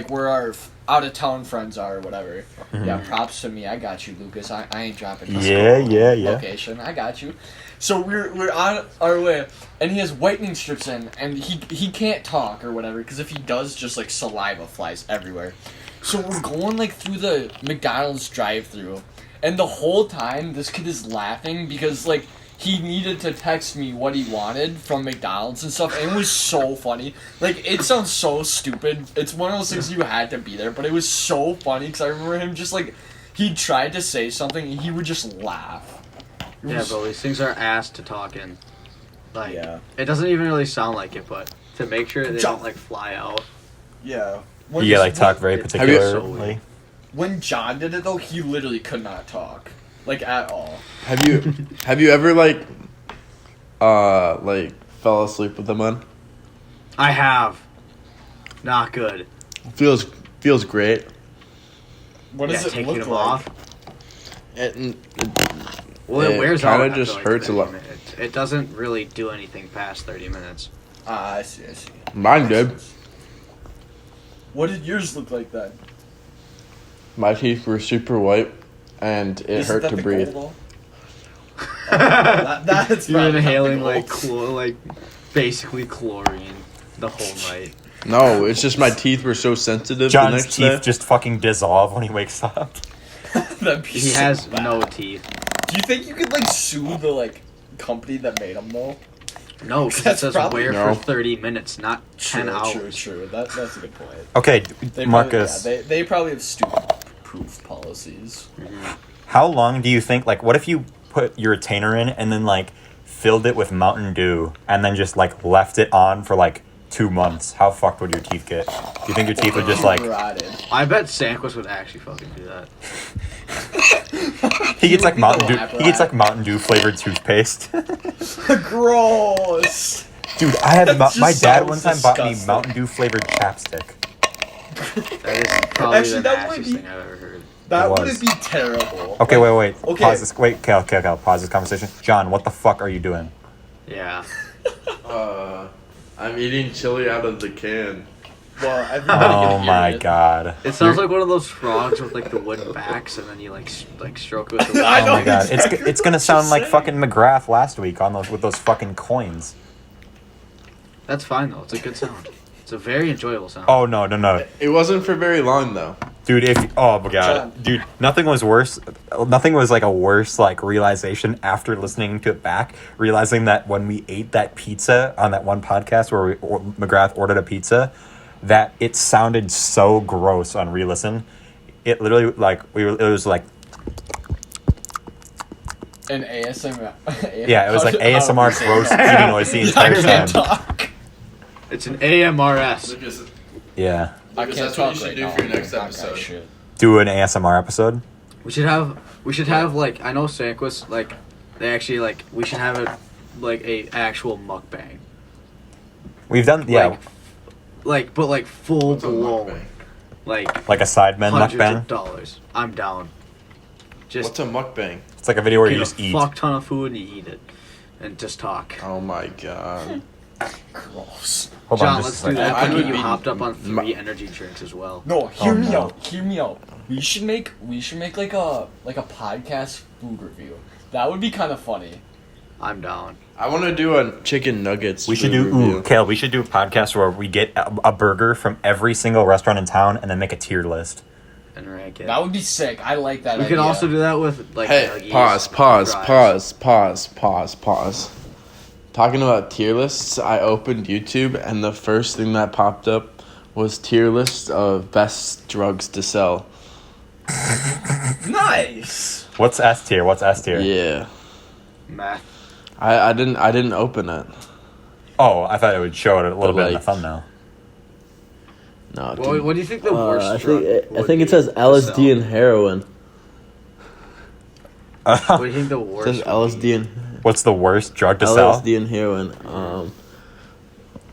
where our out of town friends are or whatever. Mm-hmm. Yeah, props to me. I got you, Lucas. I ain't dropping his Yeah. location. I got you. So we're on our way, and he has whitening strips in, and he can't talk or whatever because if he does, just like saliva flies everywhere. So we're going like through the McDonald's drive-through. And the whole time, this kid is laughing because, like, he needed to text me what he wanted from McDonald's and stuff, and it was so funny. Like, it sounds so stupid. It's one of those things you had to be there, but it was so funny because I remember him just, like, he tried to say something, and he would just laugh. Yeah, bro, these things are asked to talk in. Like, Yeah. it doesn't even really sound like it, but to make sure they don't, like, fly out. Yeah. You like talk very Have you- particularly. When John did it, though, he literally could not talk. Like, at all. Have you ever like fell asleep with them on? I have. Not good. Feels great. What does it taking look them like? off. Well, It it wears out. kinda after, just like, hurts a 30 lot. minutes. It doesn't really do anything past 30 minutes. Ah, I see. Mine did. What did yours look like then? My teeth were super white, and it Isn't hurt that to the breathe. goal, though? That's You're probably inhaling not the goal. like basically chlorine the whole night. No, it's just my teeth were so sensitive the John's next teeth day. just fucking dissolve when he wakes up. That'd be He so has bad. no teeth. Do you think you could like sue the like company that made them though? No, because it That's says probably- wear No. for 30 minutes, not 10 hours. True. That's a good point. Okay, They Marcus. Probably, they probably have stupid proof policies. How long do you think, like, what if you put your retainer in and then, like, filled it with Mountain Dew and then just like left it on for like 2 months, how fucked would your teeth get? Do you think your teeth would just like... I bet Sanquist would actually fucking do that. He gets like Mountain Dew. He gets like Mountain Dew flavored toothpaste. Gross. Dude, I had That my just dad one sounds time bought me disgusting. Mountain Dew flavored chapstick. That is probably Actually, the that would nastiest be- thing I've ever heard. That It was. wouldn't be terrible. Okay, wait. Okay. Pause this. Wait, Kale, pause this conversation. John, what the fuck are you doing? Yeah. I'm eating chili out of the can. Well, everybody Oh can hear my it. god. It sounds like one of those frogs with like the wooden backs, and then you like stroke it with the I Oh know my god. exactly It's gonna what sound you're like saying. fucking McGrath last week on those with those fucking coins. That's fine though. It's a good sound. It's a very enjoyable sound. Oh no. It wasn't for very long though. Dude, oh my god. John. Dude, nothing was like a worse like realization after listening to it back, realizing that when we ate that pizza on that one podcast where McGrath ordered a pizza, that it sounded so gross on re-listen. It literally like it was like An ASMR. yeah, it was like ASMR gross eating noise the entire time. talk. It's an AMRS. Lucas, Yeah. I Lucas, can't that's what talk you should right do now. for your next That guy episode. shit. Do an ASMR episode. We should have like, I know Sanquist, like they actually like, we should have it like a actual mukbang. We've done But like full What's a blown, mukbang? like a sidemen hundreds mukbang. of dollars. I'm down. Just What's a mukbang? It's like a video where you get just a eat. fuck ton of food and you eat it, and just talk. Oh my god. Gross. Hold John, on let's just do a second. that. I I'll would get you be- hopped up on my- 3 energy drinks as well. No, hear me no. out. Hear me out. We should make like a podcast food review. That would be kind of funny. I'm down. I want to do a chicken nuggets. We should food do review. Kale, we should do a podcast where we get a burger from every single restaurant in town and then make a tier list. And rank it. That would be sick. I like that. We idea. could also do that with like. Hey, nuggies, pause. Talking about tier lists, I opened YouTube and the first thing that popped up was tier list of best drugs to sell. Nice. What's S tier? Yeah. Meth. I didn't open it. Oh, I thought it would show it a little But, bit in the like- thumbnell. No, What do you think the worst? I drug would think be it says to LSD sell? and heroin. What do you think the It worst? says LSD and What's the worst drug to sell? LSD and heroin.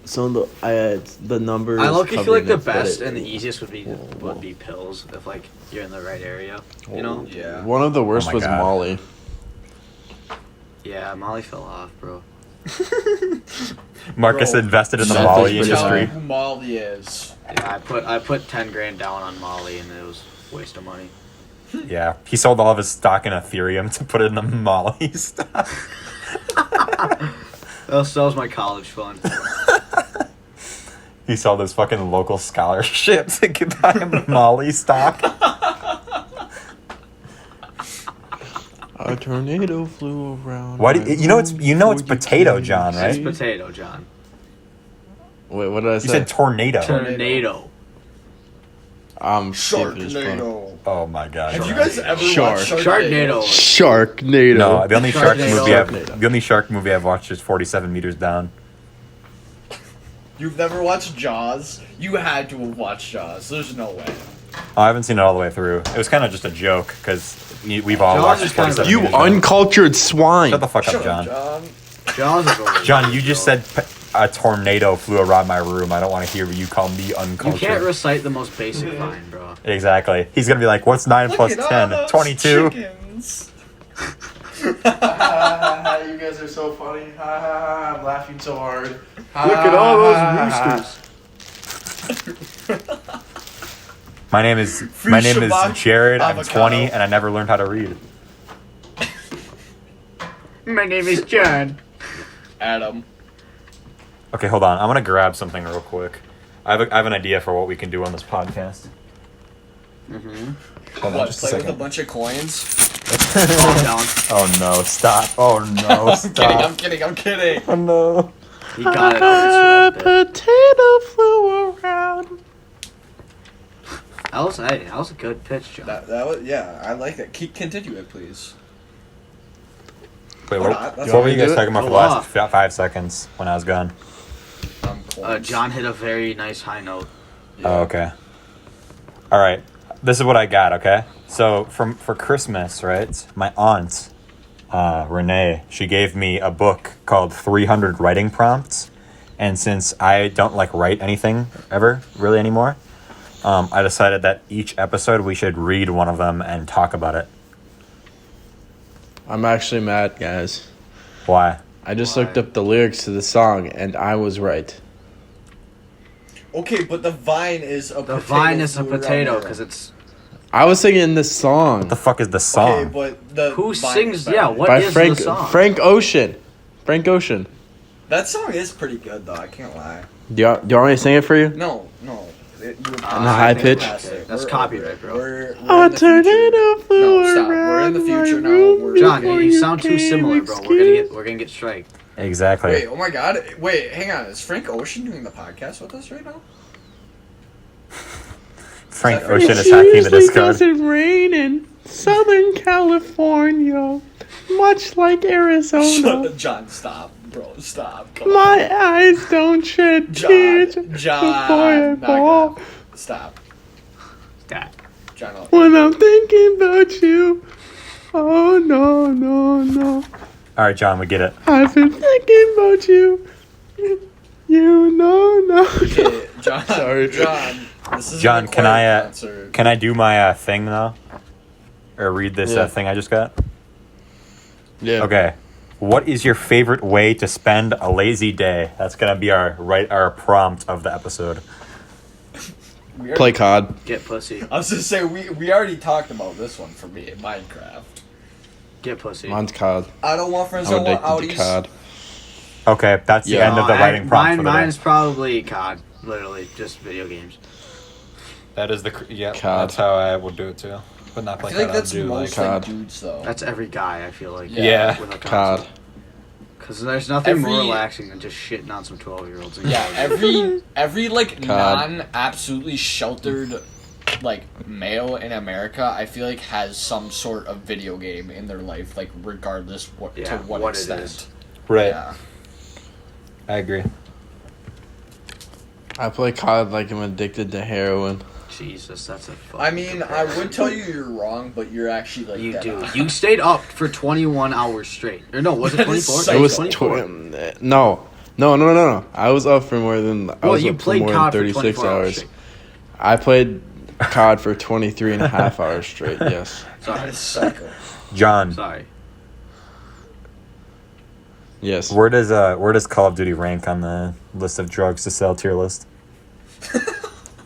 Some of the numbers. I low-key feel like the covered it, but best it- and the easiest would be pills if like you're in the right area. You know? Yeah. One of the worst my was God. Molly. Yeah, Molly fell off, bro. Marcus Bro, invested in the Meth Molly is pretty industry. high. Who Molly is. Yeah, I put 10 grand down on Molly and it was a waste of money. Yeah, he sold all of his stock in Ethereum to put it in the Molly stock. That was my college fund. He sold his fucking local scholarship to get buy him Molly stock. A tornado flew around. Why do my you know it's room before potato, came. John, It's right? potato, John. Wait, what did I You say? said tornado. Tornado. I'm stupid as fuck. Sharknado. Oh my god. Have you guys ever Shark. watched Sharknado. Sharknado. No, the only shark Sharknado. movie I've watched is 47 Meters Down. You've never watched Jaws? You had to have watched Jaws. There's no way. Oh, I haven't seen it all the way through. It was kind of just a joke because we've all Jaws watched is kind of 47 You Meters Down. uncultured swine. Shut the fuck up, Shut John. up, Jaws is over. John, you just said a tornado flew around my room. I don't want to hear you call me You uncultured. can't recite the most basic line, bro. Exactly. He's gonna be like, "What's 9 Look plus at all 10? those 22." chickens. You guys are so funny. I'm laughing so hard. Look at all those roosters. My name is Shabbat Jared. I'm avocado. 20 and I never learned how to read. My name is John. Adam. Okay, hold on. I'm gonna grab something real quick. I have an idea for what we can do on this podcast. Mm-hmm. Hold on, What, just a play with a second. bunch of coins? Calm down. Oh no! Stop! Oh no! I'm Stop! kidding. Oh no! He got it on his sweat bit. Potato flew around. That was a good pitch, John. That was, yeah, I like that. Continue it, please. Wait, Or what, not, that's what were you fine. guys Do it. talking about for the Go last off. 5 seconds when I was gone? John hit a very nice high note. Oh, okay. All right. This is what I got, okay? So for Christmas, right, my aunt, Renee, she gave me a book called 300 Writing Prompts. And since I don't like write anything ever really anymore, I decided that each episode we should read one of them and talk about it. I'm actually mad, guys. Why? I just Why? looked up the lyrics to the song, and I was right. Okay, but the vine is a The potato. vine is a flew around potato the because room. it's I was singing this song What the fuck is the song? Okay, but the who vine sings. is better. Yeah, what by is Frank the song? Frank Ocean. Frank Ocean. That song is pretty good though. I can't lie. Do you want me to sing it for you? No. In the high pitch? That's copyright, bro. We're I'll in the turn future. it No, stop. We're in the future now. We're John, okay. you sound too similar, bro. We're gonna get striked. Exactly. Wait, oh my god. Wait, hang on. Is Frank Ocean doing the podcast with us right now? Frank Is that Ocean Frank is hacking the Discord. doesn't rain in Southern California, much like Arizona. John, stop. Bro, stop. Come on. My eyes don't shed tears John, before I not fall. gonna- Stop. That. John, When I'm thinking about you, oh no, All right, John, we get it. I've been thinking about you. You know. okay, John. Sorry. John. This is John, a can I, recorded concert. Can I do my thing though, or read this Yeah. thing I just got? Yeah. Okay. What is your favorite way to spend a lazy day? That's gonna be our prompt of the episode. We already- Play COD. Get pussy. I was just saying we already talked about this one for me, Minecraft. Get pussy. Mine's COD. I don't want friends. I I'm don't want addicted to outies. COD. Okay, that's the Yeah. end of the writing prompt for the day. Mine's probably COD. Literally, just video games. That is COD. That's how I would do it too, but not I feel like that's most like COD. dudes though. That's every guy, I feel like. Yeah. With a COD. Because there's nothing more Every- relaxing than just shitting on some 12-year-olds. Yeah, every like COD. non-absolutely sheltered like male in America, I feel like has some sort of video game in their life, like regardless to Yeah, what what it extent. is. Right. Yeah. I agree. I play COD like I'm addicted to heroin. Jesus, that's a fucking I mean, I comparison. would tell you you're wrong, but you're actually like You dead do. on. You stayed up for 21 hours straight. Or no, was it That is 24? so It was 24. no. I was up for more than I Well, was you up for played more than COD for 36 24 hours hours. straight. I played COD for 23 and a half hours straight. Yes. That Sorry. is psycho. John, Sorry. Yes. where does Call of Duty rank on the list of drugs to sell tier list?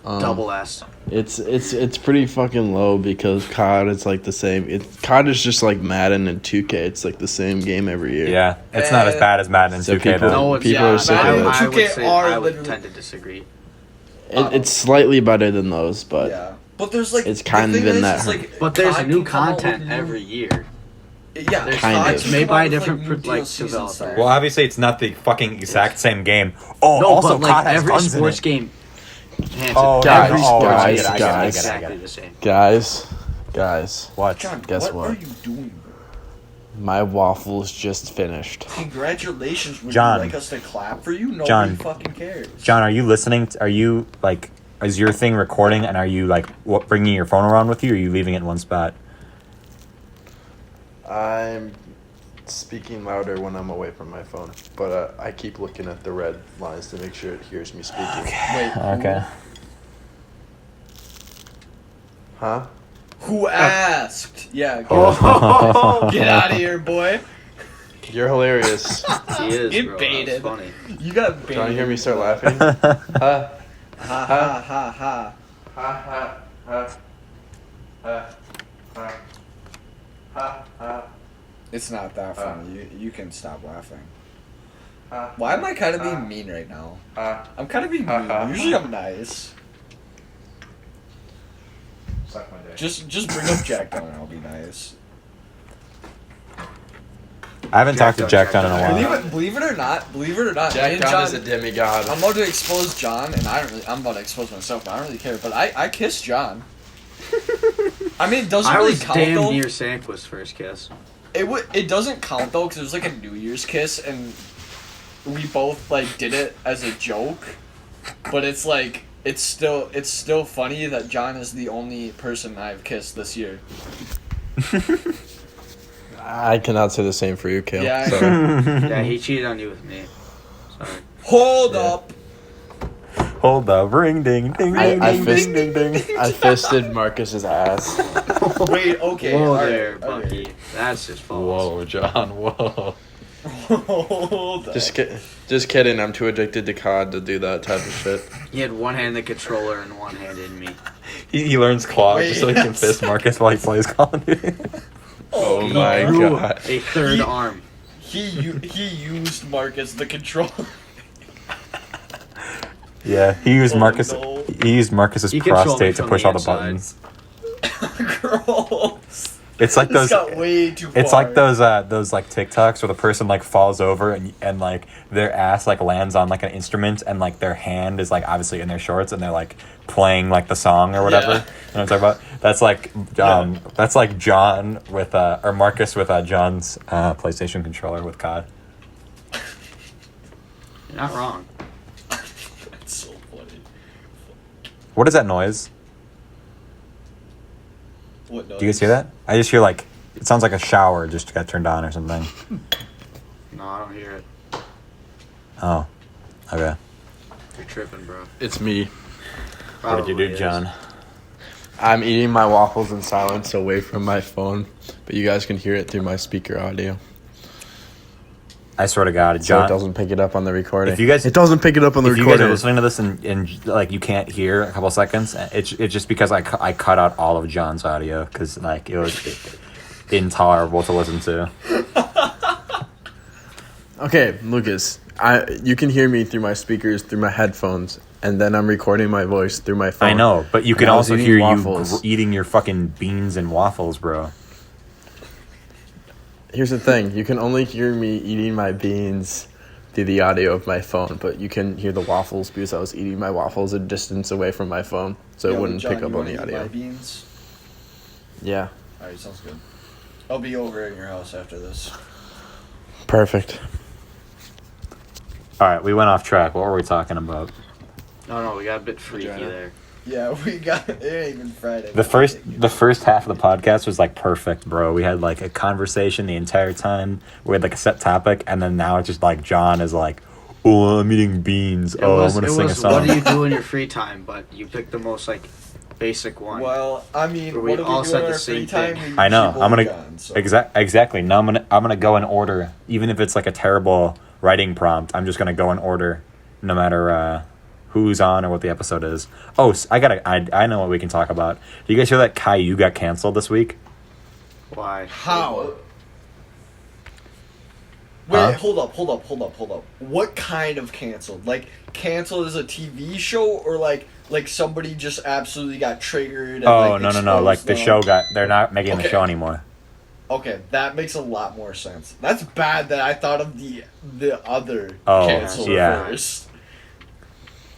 Double S. It's pretty fucking low because COD is like the same. COD is just like Madden and 2K. It's like the same game every year. Yeah, it's not as bad as Madden and So 2K people- though. No, it's, People yeah, are sick of I, it. I would 2K say are I would literally- tend to disagree. It's slightly better than those, but Yeah, but there's like It's the kind of thing in is, that is, herd. like, But there's COD new can come out with content new- every year. Yeah, There's Kind COD of. can made come by out with, different like, new like DLCs and developers. stuff. Well, obviously it's not the fucking exact same game. Oh, No, also but like COD has every guns in sports it. game. Hanson, Oh, Guys, every guys, sports guys, game is guys. exactly the same. guys, What? John, Guess what what? are you doing? my waffles just finished. Congratulations. Would John. you like us to clap for you? Nobody John. fucking cares. John, are you listening? Are you like? Is your thing recording? And are you like bringing your phone around with you? Or are you leaving it in one spot? I'm speaking louder when I'm away from my phone, but I keep looking at the red lines to make sure it hears me speaking. Wait, Okay. Huh? Who asked? Yeah, get, Oh, get out of here, boy. You're hilarious. he is, Get bro. baited. That's funny. You got baited. Do you want to hear me start laughing? Ha Ha ha ha ha. ha ha ha ha ha ha ha. It's not that funny. You can stop laughing. ha. Why am I kind of being mean right now? I'm kind of being mean. Usually I'm nice. Suck my dick. Just bring up Jack Dunn and I'll be nice. I haven't talked to Jack Jack Dunn in a while. Believe it or not, me Jack and Dunn John, is a demigod. I'm about to expose John, and I'm about to expose myself, but I don't really care. But I kissed John. I mean, it doesn't I really was count damn though. near Sanquist's first kiss. It doesn't count though, because it was like a New Year's kiss, and we both like did it as a joke. But it's like it's still funny that John is the only person I've kissed this year. I cannot say the same for you, Kale. Yeah. Sorry. Yeah, he cheated on you with me. Sorry. Hold up. Hold up, ring ding ding I ding ding fist- ding ding ding. I fisted Marcus's ass. Wait, okay. Whoa all there, right, Bucky. okay. That's just false. Whoa, John, whoa. Hold up. Just kidding. I'm too addicted to COD to do that type of shit. He had one hand in the controller and one hand in me. He learns claw just so he can Wait. fist Marcus while he plays Call of Duty. Oh He my grew god. a third arm. He used Mark as the controller. Yeah, he used Oh, Marcus. no. He used Marcus's He controlled me prostate to from push the all the inside. buttons. Gross. It's like This those. got way too far. It's like those like TikToks where the person like falls over and like their ass like lands on like an instrument and like their hand is like obviously in their shorts and they're like playing like the song or whatever. Yeah. You know what I'm talking about? That's like John with or Marcus with John's PlayStation controller with COD. You're not wrong. That's so funny. What is that noise? What noise? Do you guys hear that? I just hear like it sounds like a shower just got turned on or something. No, I don't hear it. Oh, okay. You're tripping, bro. It's me. What did you Probably do, is. John? I'm eating my waffles in silence away from my phone, but you guys can hear it through my speaker audio. I swear to God, So John. it doesn't pick it up on the recording. If you guys- it doesn't pick it up on the If you guys recording. are listening to this and like you can't hear a couple seconds, it's just because I cut out all of John's audio because like it was intolerable to listen to. Okay, Lucas, you can hear me through my speakers, through my headphones, and then I'm recording my voice through my phone. I know, but you can And I was also eating hear waffles. you eating your fucking beans and waffles, bro. Here's the thing: you can only hear me eating my beans through the audio of my phone, but you can hear the waffles because I was eating my waffles a distance away from my phone, so it wouldn't John, pick up you on wanna the eat my audio. beans? Yeah, Alright, sounds good. I'll be over at your house after this. perfect. All right, we went off track. What were we talking about? No, we got a bit freaky Vagina. there. Yeah, we got it. Ain't even Friday. The first half of the podcast was like perfect, bro. We had like a conversation the entire time. We had like a set topic, and then now it's just like John is like, "Oh, I'm eating beans. It Oh, was, I'm gonna it sing was, a song." what do you do in your free time? But you picked the most like basic one. Well, I mean, But we what do all we do said in the our free same time? thing. We I know. keep I'm gonna John, so. exactly. Now I'm gonna go and order, even if it's like a terrible writing prompt. I'm just gonna go and order, no matter who's on or what the episode is. Oh, I know what we can talk about. Do you guys hear that Caillou got canceled this week? Why? How? Wait, Huh? hold up. What kind of canceled? Like, canceled as a TV show, or like somebody just absolutely got triggered? And, Oh, like, no. Like the exposed show they're not making the Okay. show anymore. Okay, that makes a lot more sense. That's bad that I thought of the other Oh, cancel yeah. first.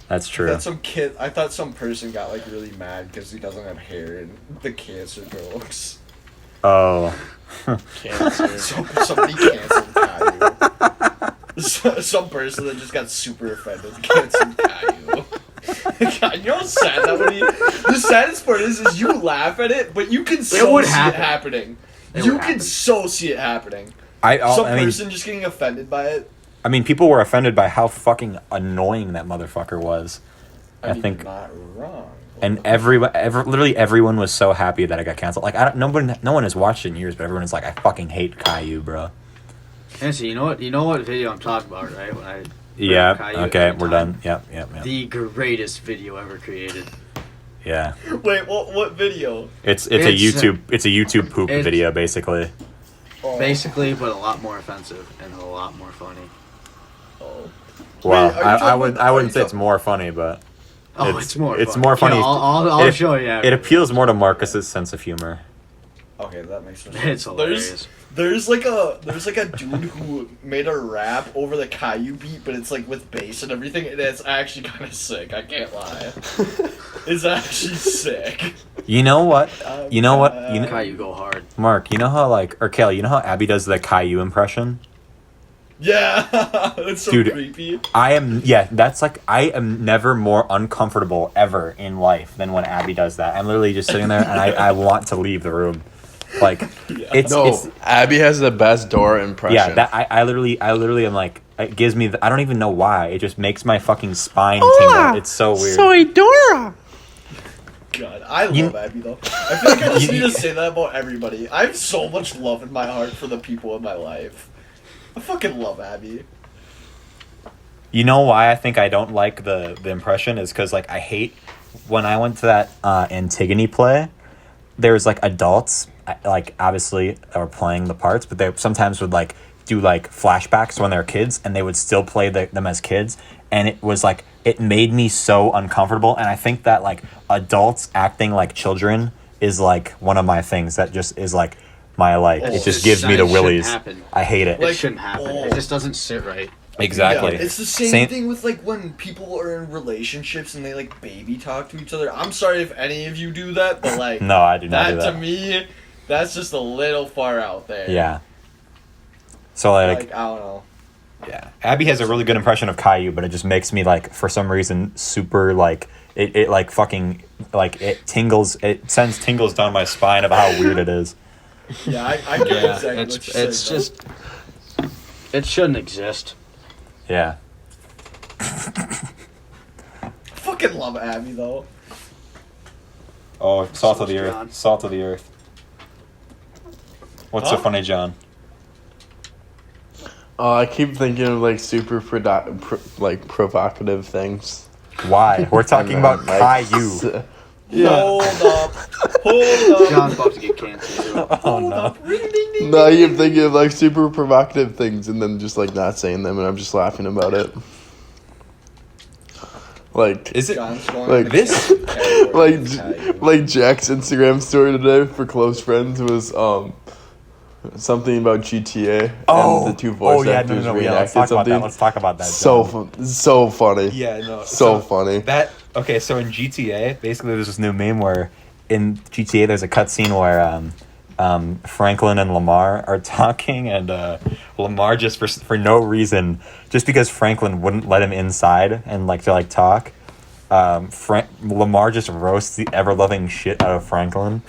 That's I true. thought some person got like really mad because he doesn't have hair and the cancer jokes. Oh. Cancer. Somebody canceled Caillou. Some person that just got super offended canceled Caillou. God, you know how sad that would be? The saddest part is you laugh at it, but you can so would see happen. it happening. It You would can happen. so see it happening. I Some mean, person just getting offended by it. I mean, people were offended by how fucking annoying that motherfucker was. I mean, think- you're not wrong. And literally everyone was so happy that it got canceled. Like no one has watched it in years, but everyone is like, I fucking hate Caillou, bro. Nancy, you know what video I'm talking about, right? When I Yeah. Caillou Okay, every we're time. done. Yep. The greatest video ever created. Yeah. Wait, what video? It's a YouTube poop it's- video basically. Oh, Basically, but a lot more offensive and a lot more funny. oh. Well, Wait, are you talking about- I are wouldn't you say it's more funny, but Oh, it's more. It's funny. more funny. Here, I'll It- show you. it after. appeals more to Marcus's sense of humor. Okay, that makes sense. It's hilarious. There's like a dude who made a rap over the Caillou beat, but it's like with bass and everything, and it's actually kind of sick. I can't lie. It's actually sick. You know what? You know what? You know, Caillou go hard. Mark, you know how or Kale, you know how Abby does the Caillou impression? Yeah, that's so Dude, creepy. that's like, I am never more uncomfortable ever in life than when Abby does that. I'm literally just sitting there and I want to leave the room. Like, it's Abby has the best Dora impression. yeah, that I literally am like, it gives me, I don't even know why. It just makes my fucking spine tingle. It's so weird. Soy Dora. God, I love Abby though. I feel like I just need to say that about everybody. I have so much love in my heart for the people in my life. I fucking love Abby. You know why I think I don't like the impression is because, like, I hate when I went to that Antigone play, there's, like, adults, like, obviously, that were playing the parts, but they sometimes would, like, do, like, flashbacks when they were kids, and they would still play them as kids, and it was, like, it made me so uncomfortable, and I think that, like, adults acting like children is, like, one of my things that just is, like, my, like, it just gives me the willies. I hate it. It shouldn't happen. It just doesn't sit right. Exactly. Yeah, it's the same thing with, like, when people are in relationships and they, like, baby talk to each other. I'm sorry if any of you do that, but, like... No, I do not do that. To me, that's just a little far out there. Yeah. So, like I don't know. Yeah. Abby has a really good impression of Caillou, but it just makes me, like, for some reason, super, like... It like, fucking... Like, it tingles... It sends tingles down my spine of how weird it is. Yeah, I get exactly what you're it's saying, just... It shouldn't exist. Yeah. I fucking love Abby, though. Oh, salt of the John. earth. Salt of the earth. What's so funny, John? Oh, I keep thinking of, like, super provocative things. Why? We're talking about Caillou. Yeah. Hold up. John's about to get canceled. Oh, no. No, I keep thinking of, like, super provocative things and then just, like, not saying them, and I'm just laughing about it. Like, Is it... like this? like Jack's Instagram story today for close friends was, something about GTA and the two voice actors reenacted something. Let's talk about that. So funny. Yeah, no. So funny. Okay, so in GTA, basically there's this new meme where in GTA there's a cutscene where Franklin and Lamar are talking, and Lamar just for no reason, just because Franklin wouldn't let him inside and to talk, Lamar just roasts the ever-loving shit out of Franklin.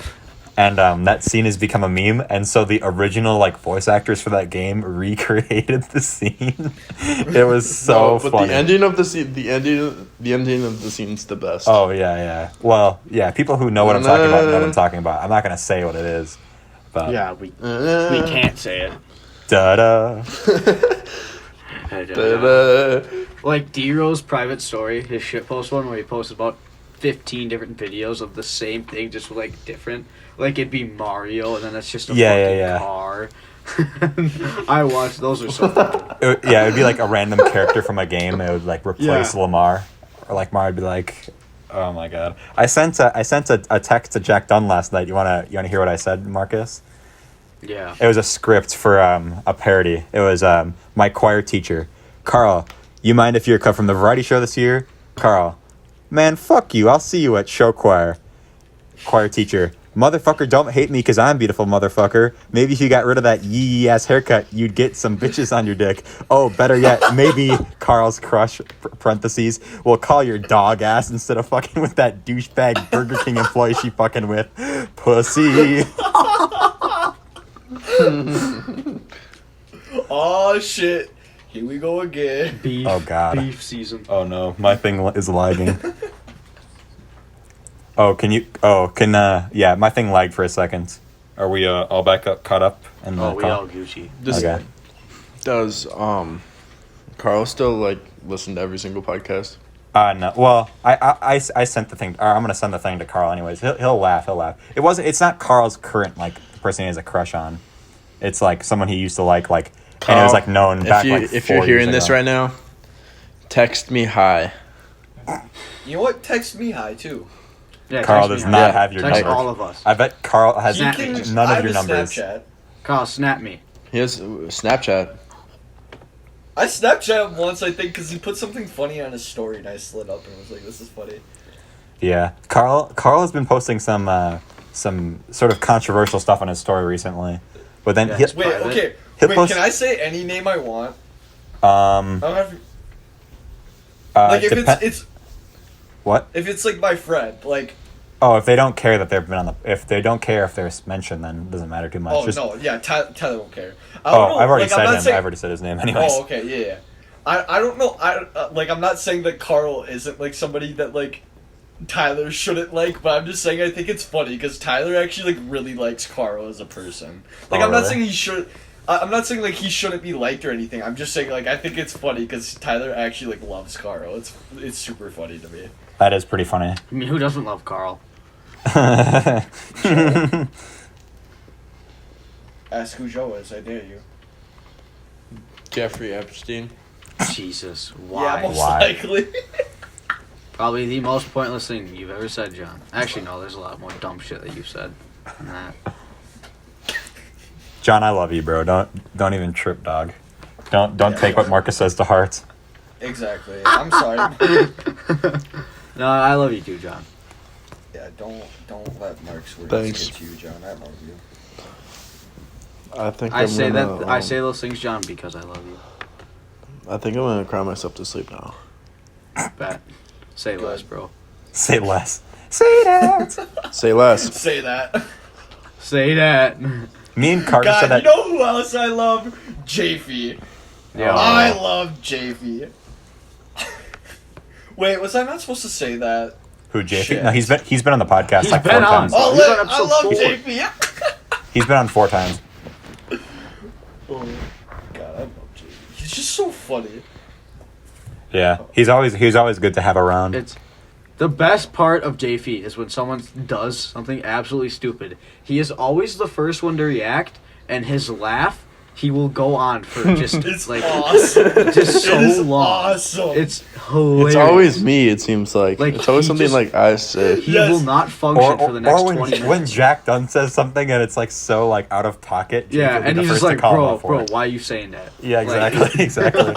And that scene has become a meme, and so the original voice actors for that game recreated the scene. It was so funny. The ending of the scene, the ending of the scene's the best. Oh yeah. Well, yeah, people who know what I'm talking about know what I'm talking about. I'm not gonna say what it is, but Yeah, we can't say it. Da-da. Like D-Rose private story, his shitpost one where he posted about 15 different videos of the same thing, just different. It'd be Mario, and then it's just a fucking car. I watched those. Are so funny. It'd be a random character from a game. It would replace Lamar, or Mario would be like, "Oh my god!" I sent a text to Jack Dunn last night. You wanna hear what I said, Marcus? Yeah. It was a script for a parody. It was my choir teacher, Carl. You mind if you're cut from the variety show this year, Carl? Man, fuck you. I'll see you at show choir. Choir teacher. Motherfucker, don't hate me because I'm beautiful, motherfucker. Maybe if you got rid of that yee-ass haircut, you'd get some bitches on your dick. Oh, better yet, maybe Carl's crush, parentheses, will call your dog ass instead of fucking with that douchebag Burger King employee she fucking with. Pussy. Oh, shit. Here we go again. Beef. Oh, God. Beef season. Oh, no. My thing is lagging. Oh, my thing lagged for a second. Are we all back up, caught up? We all Gucci. Okay. Does Carl still listen to every single podcast? No. Well, I sent the thing. Or I'm gonna send the thing to Carl anyways. He'll laugh. It's not Carl's current person he has a crush on. It's someone he used to like, Carl, and it was known back if you're hearing this right now, text me hi. You know what? Text me hi too. Yeah, Carl does not have your text number. all of us. I bet Carl has none of your numbers. Snapchat. Carl, snap me. He has Snapchat. I Snapchat him once, I think, because he put something funny on his story, and I slid up and was like, "This is funny." Yeah, Carl has been posting some sort of controversial stuff on his story recently, but then Yeah, can I say any name I want? Um, I don't have, like if it's what? If it's like my friend, like. Oh, if they don't care that they've been on the, if they don't care if they're mentioned, then it doesn't matter too much. Oh Just, no, yeah, Tyler won't care. I've already said him. I've already said his name, anyways. Oh, okay, yeah. I don't know. I'm not saying that Carl isn't like somebody that like Tyler shouldn't like, but I'm just saying I think it's funny because Tyler actually like really likes Carl as a person. Like I'm not saying he should. I'm not saying like he shouldn't be liked or anything. I'm just saying like I think it's funny because Tyler actually like loves Carl. It's super funny to me. That is pretty funny. I mean, who doesn't love Carl? Ask who Joe is. I dare you. Jeffrey Epstein. Jesus, why? Yeah, most likely. Probably the most pointless thing you've ever said, John. Actually, no, there's a lot more dumb shit that you've said than that. John, I love you, bro. Don't even trip, dog. Don't take what Marcus says to heart. Exactly. I'm sorry. No, I love you too, John. Yeah, don't let Mark's words Thanks. get to you, John. I love you. I say those things, John, because I love you. I think I'm gonna cry myself to sleep now. Bet. Say Good. less, bro. Say less. Say that. Say less. Say that. Say that. Me and Carter said God, that. you know who else I love? Jaffe. Yeah. I love Jaffe. Wait, was I not supposed to say that? Who, JP? Shit. No, he's been on the podcast He's like been 4 on. times. Oh, He's on I episode love 4. Jaffe. He's been on 4 times. Oh, God, I love Jaffe. He's just so funny. Yeah, he's always good to have around. It's the best part of Jaffe is when someone does something absolutely stupid. He is always the first one to react, and his laugh, he will go on for just It's like awesome. just so It is long. awesome. It's hilarious. It's always me. It seems like Like, it's always he something just- like I say. He Yes. will not function for the next or 20 minutes. when Jack Dunn says something and it's like so like out of pocket. Yeah, Jake will be and the he's first just to like, call him bro, out for it. why are you saying that? Yeah, Like- exactly, exactly.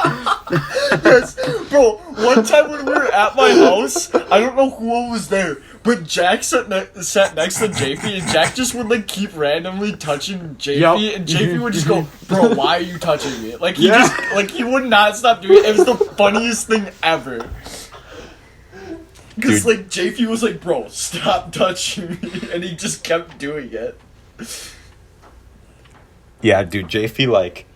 Yes, bro. One time when we were at my house, I don't know who was there, but Jack sat next to Jaffe, and Jack just would like keep randomly touching Jaffe, Yep. and Jaffe would just go, "Bro, why are you touching me?" Like he Yeah. just like he would not stop doing it. It was the funniest thing ever. Because Dude. like Jaffe was like, "Bro, stop touching me," and he just kept doing it. Yeah, dude, JP, like,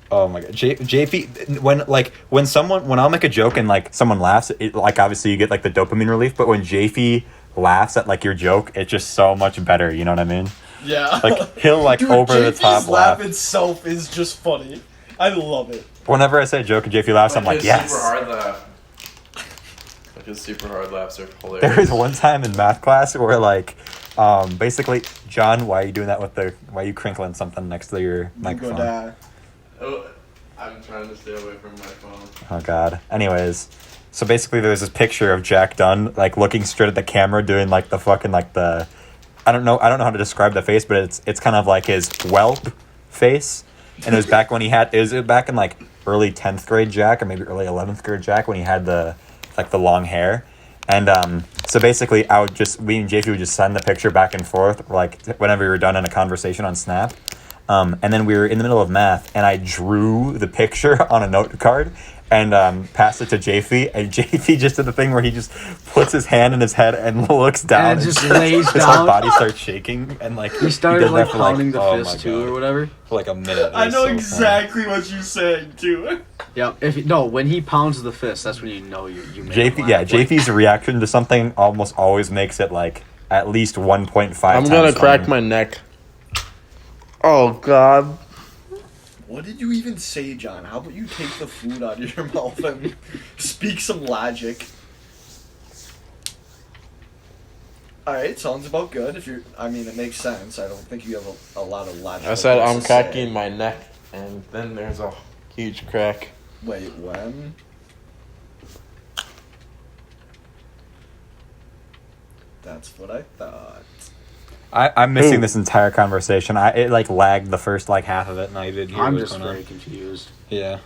oh my god, JP, when I'll make a joke and like someone laughs, it like obviously you get like the dopamine relief, but when JP laughs at like your joke, it's just so much better. You know what I mean? Yeah. Like he'll like Dude, over the JP's top laugh. itself is just funny. I love it. Whenever I say a joke and JP laughs, I'm like, his yes. Super hard laugh. Like his super hard laughs are hilarious. There was one time in math class where like, basically, John, why are you doing that why are you crinkling something next to your microphone? Oh, I'm trying to stay away from my phone. Oh god. Anyways, so basically there's this picture of Jack Dunn like looking straight at the camera doing like the fucking like the I don't know how to describe the face, but it's kind of like his whelp face. And it was back when it was back in like early 10th grade Jack or maybe early 11th grade Jack when he had the long hair. And so basically we and JP would just send the picture back and forth like whenever we were done in a conversation on Snap. And then we were in the middle of math, and I drew the picture on a note card and passed it to JP. And JP just did the thing where he just puts his hand in his head and looks down. And just lays his whole down. body starts shaking, and like He started did like that for, pounding the oh my fist too God, or whatever. for like a minute. It I was know so funny. exactly what you're saying too. Yeah, when he pounds the fist, that's when you know you made him JP, laugh. yeah, Like, JP's reaction to something almost always makes it like at least 1.5. I'm gonna crack my neck. Oh god. What did you even say, John? How about you take the food out of your mouth and speak some logic? Alright, sounds about good. It makes sense. I don't think you have a lot of logic. I said I'm cracking my neck, and then there's a huge crack. Wait, when? That's what I thought. I'm missing Who? this entire conversation. It like lagged the first like half of it, and I didn't hear I'm what was just going very on. confused. Yeah.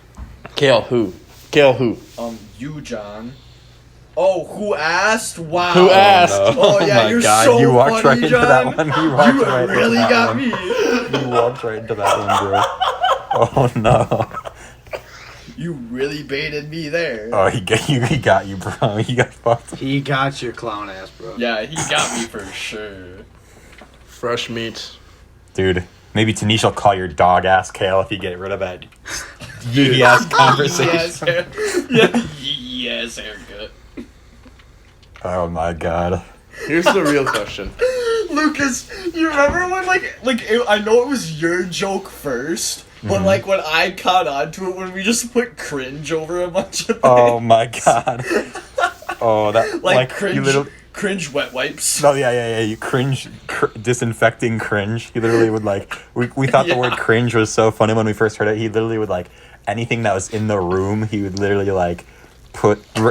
Kale who? Kale who? You, John. Oh, who asked? Wow. Who asked? Oh, yeah, my you're God. so You walked funny, right into John. that one. You walked You right really into that got one. me. You walked right into that one, bro. Oh no. You really baited me there. Oh, he got you, bro. He got fucked. He got your clown ass, bro. Yeah, he got me for sure. Fresh meat. Dude, maybe Tanisha will call your dog ass Kale if you get rid of that yeeky ass conversation. Yes, haircut. Oh my God. Here's the real question. Lucas, you remember when I know it was your joke first, but like when I caught on to it when we just put cringe over a bunch of things. Oh my God. Oh, that like you cringe, cringe wet wipes. No, yeah. You cringe, disinfecting cringe. He literally would we thought the word cringe was so funny when we first heard it. He literally would anything that was in the room. He would literally put a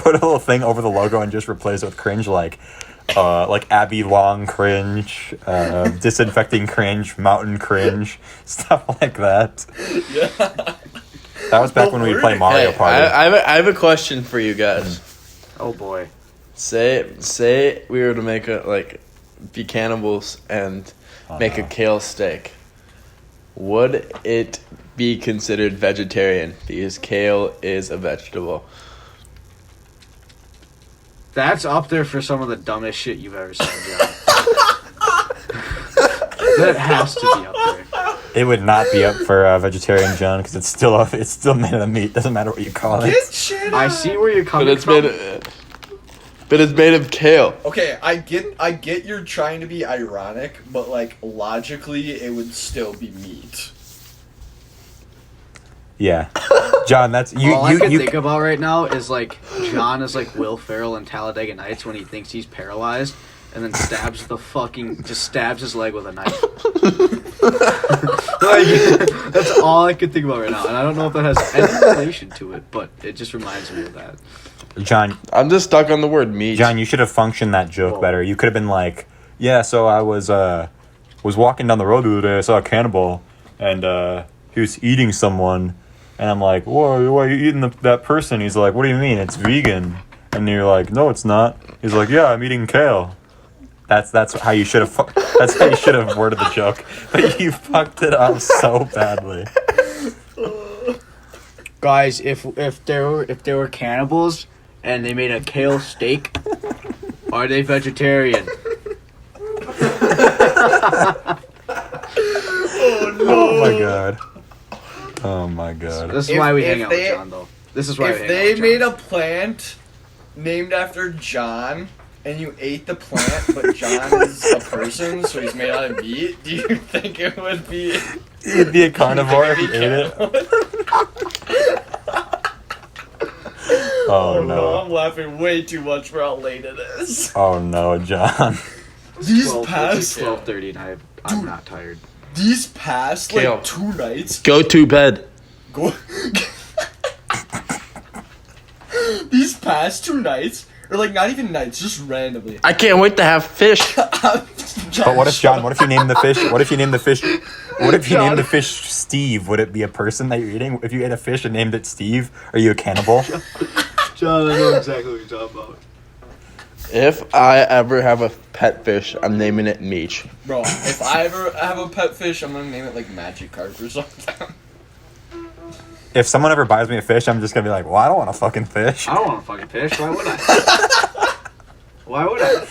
little thing over the logo and just replace it with cringe, like Abby Long cringe, disinfecting cringe, mountain cringe, stuff like that. Yeah. That was back when we would play Mario Hey, Party. I have a question for you guys. Oh boy. Say we were to make be cannibals and make a kale steak. Would it be considered vegetarian because kale is a vegetable? That's up there for some of the dumbest shit you've ever said, John. That has to be up there. It would not be up for vegetarian, John, because it's still made of meat. Doesn't matter what you call it. Get shit I out. see where you're But coming it's from. made of kale. Okay, I get you're trying to be ironic, but logically it would still be meat. Yeah, John, that's you. All I you can you think about right now is John is Will Ferrell in Talladega Nights when he thinks he's paralyzed and then stabs his leg with a knife. That's all I could think about right now, and I don't know if that has any relation to it, but it just reminds me of that. John, I'm just stuck on the word meat. John, you should have functioned that joke Whoa. better. You could have been like, yeah, so I was walking down the road the other day. I saw a cannibal, and he was eating someone, and I'm like, whoa, why are you eating that person? He's like, what do you mean? It's vegan. And you're like, no, it's not. He's like, yeah, I'm eating kale. That's how you should have. That's how you should have worded the joke, but you fucked it up so badly. Guys, if there were cannibals and they made a kale steak, are they vegetarian? Oh my god. Oh my god. This is If- why we if hang out they- with John, though. This is why we If hang they out with made John. a plant named after John and you ate the plant, but John is a person, so he's made out of meat, do you think it would be? You'd be a carnivore if you ate it. Oh no. I'm laughing way too much for how late it is. Oh no, John. These 12:30 and I'm Dude. not tired. These past Kale. 2 nights Go to bed. go. These past 2 nights, or not even nights, just randomly. I can't wait to have fish. But what if John? What if you name the fish? What if you name the fish? What if you name the fish Steve? Would it be a person that you're eating? If you ate a fish and named it Steve, are you a cannibal? John, I know exactly what you're talking about. If I ever have a pet fish, I'm naming it Meech. Bro, if I ever have a pet fish, I'm gonna name it Magikarp or something. If someone ever buys me a fish, I'm just gonna be like, well, I don't want a fucking fish. I don't want a fucking fish. Why would I? Why would I?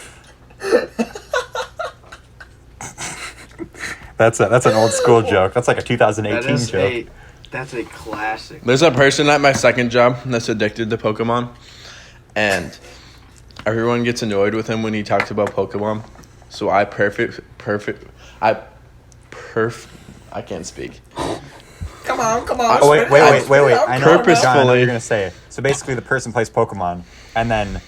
That's an old school joke. That's like a 2018 joke. That's a classic. There's a person at my second job that's addicted to Pokemon, and everyone gets annoyed with him when he talks about Pokemon. So I can't speak. Come on. Oh, wait. I know Purposefully. John, I know what you're gonna say. So basically, the person plays Pokemon, and then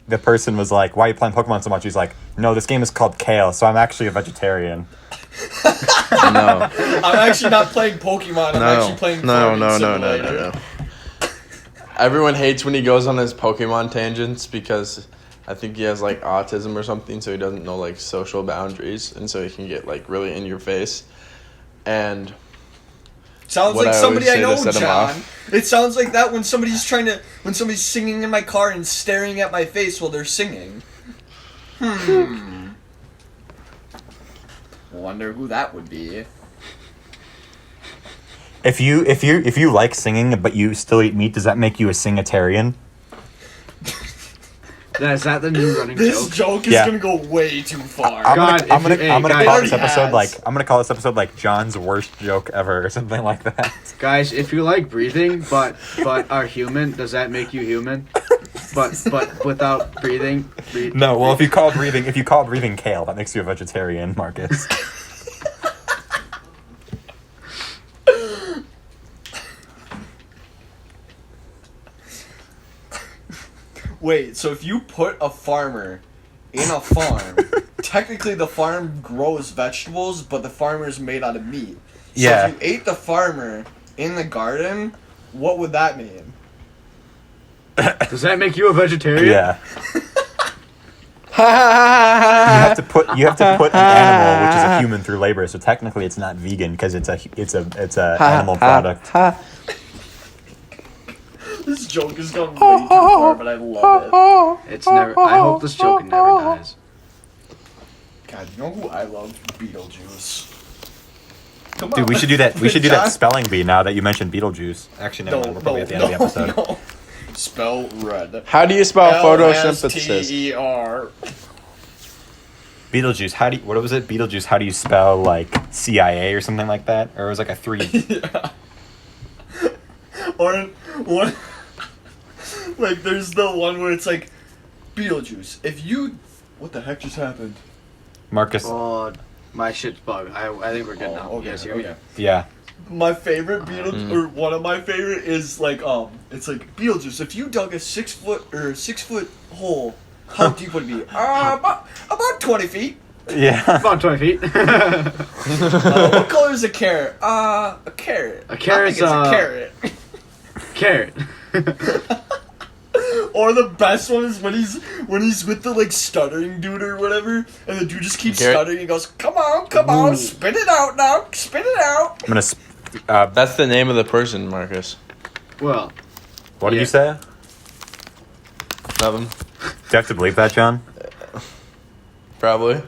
the person was like, "Why are you playing Pokemon so much?" He's like, "No, this game is called Kale, so I'm actually a vegetarian." No. I'm actually not playing Pokemon. I'm actually playing Farming Simulator. No. Everyone hates when he goes on his Pokemon tangents because I think he has autism or something, so he doesn't know social boundaries, and so he can get really in your face. And Sounds what like I somebody I always say know, to set 'em John. off. It sounds like that when somebody's singing in my car and staring at my face while they're singing. Wonder who that would be. If you like singing but you still eat meat, does that make you a singitarian? Is that the new running This joke? joke is gonna go way too far. I'm God, gonna hey, call guys, this episode has. like I'm gonna call this episode like John's worst joke ever or something like that. Guys, if you like breathing but are human, does that make you human? But without breathing? No, well if you call breathing Kale, that makes you a vegetarian, Marcus. Wait, so if you put a farmer in a farm, technically the farm grows vegetables, but the farmer is made out of meat. So Yeah. if you ate the farmer in the garden, what would that mean? Does that make you a vegetarian? Yeah. You have to put an animal, which is a human, through labor. So technically, it's not vegan because it's a animal product. This joke has gone way too far, but I love it. It's never. I hope this joke never dies. God, you know who I love? Beetlejuice. Come Dude, on. we should do that. We should do that John? spelling bee now that you mentioned Beetlejuice. Actually, never mind. We're probably at the end of the episode. No. Spell red. How do you spell photosynthesis? L-S-T-E-R. Beetlejuice. What was it? Beetlejuice. How do you spell like CIA or something like that? Or it was like a 3. Yeah. Or one, like there's the one where it's like Beetlejuice. If you, what the heck just happened? Marcus. Oh, my shit's bugged. I think we're good now. Okay, Yes, hear me? okay. Yeah. My favorite Beetlejuice, or one of my favorite is like it's like Beetlejuice. If you dug a 6 foot hole, how deep would it be? About 20 feet. Yeah. About 20 feet. What color is a carrot? A carrot. A carrot's, I think it's a carrot. Carrot. Or the best one is when he's with the like stuttering dude or whatever, and the dude just keeps Carrot? stuttering and goes, "Come on, spit it out now, spit it out." I'm gonna. That's the name of the person, Marcus. Well, What did Yeah. you say? Nothing. Do you have to bleep that, John? Probably.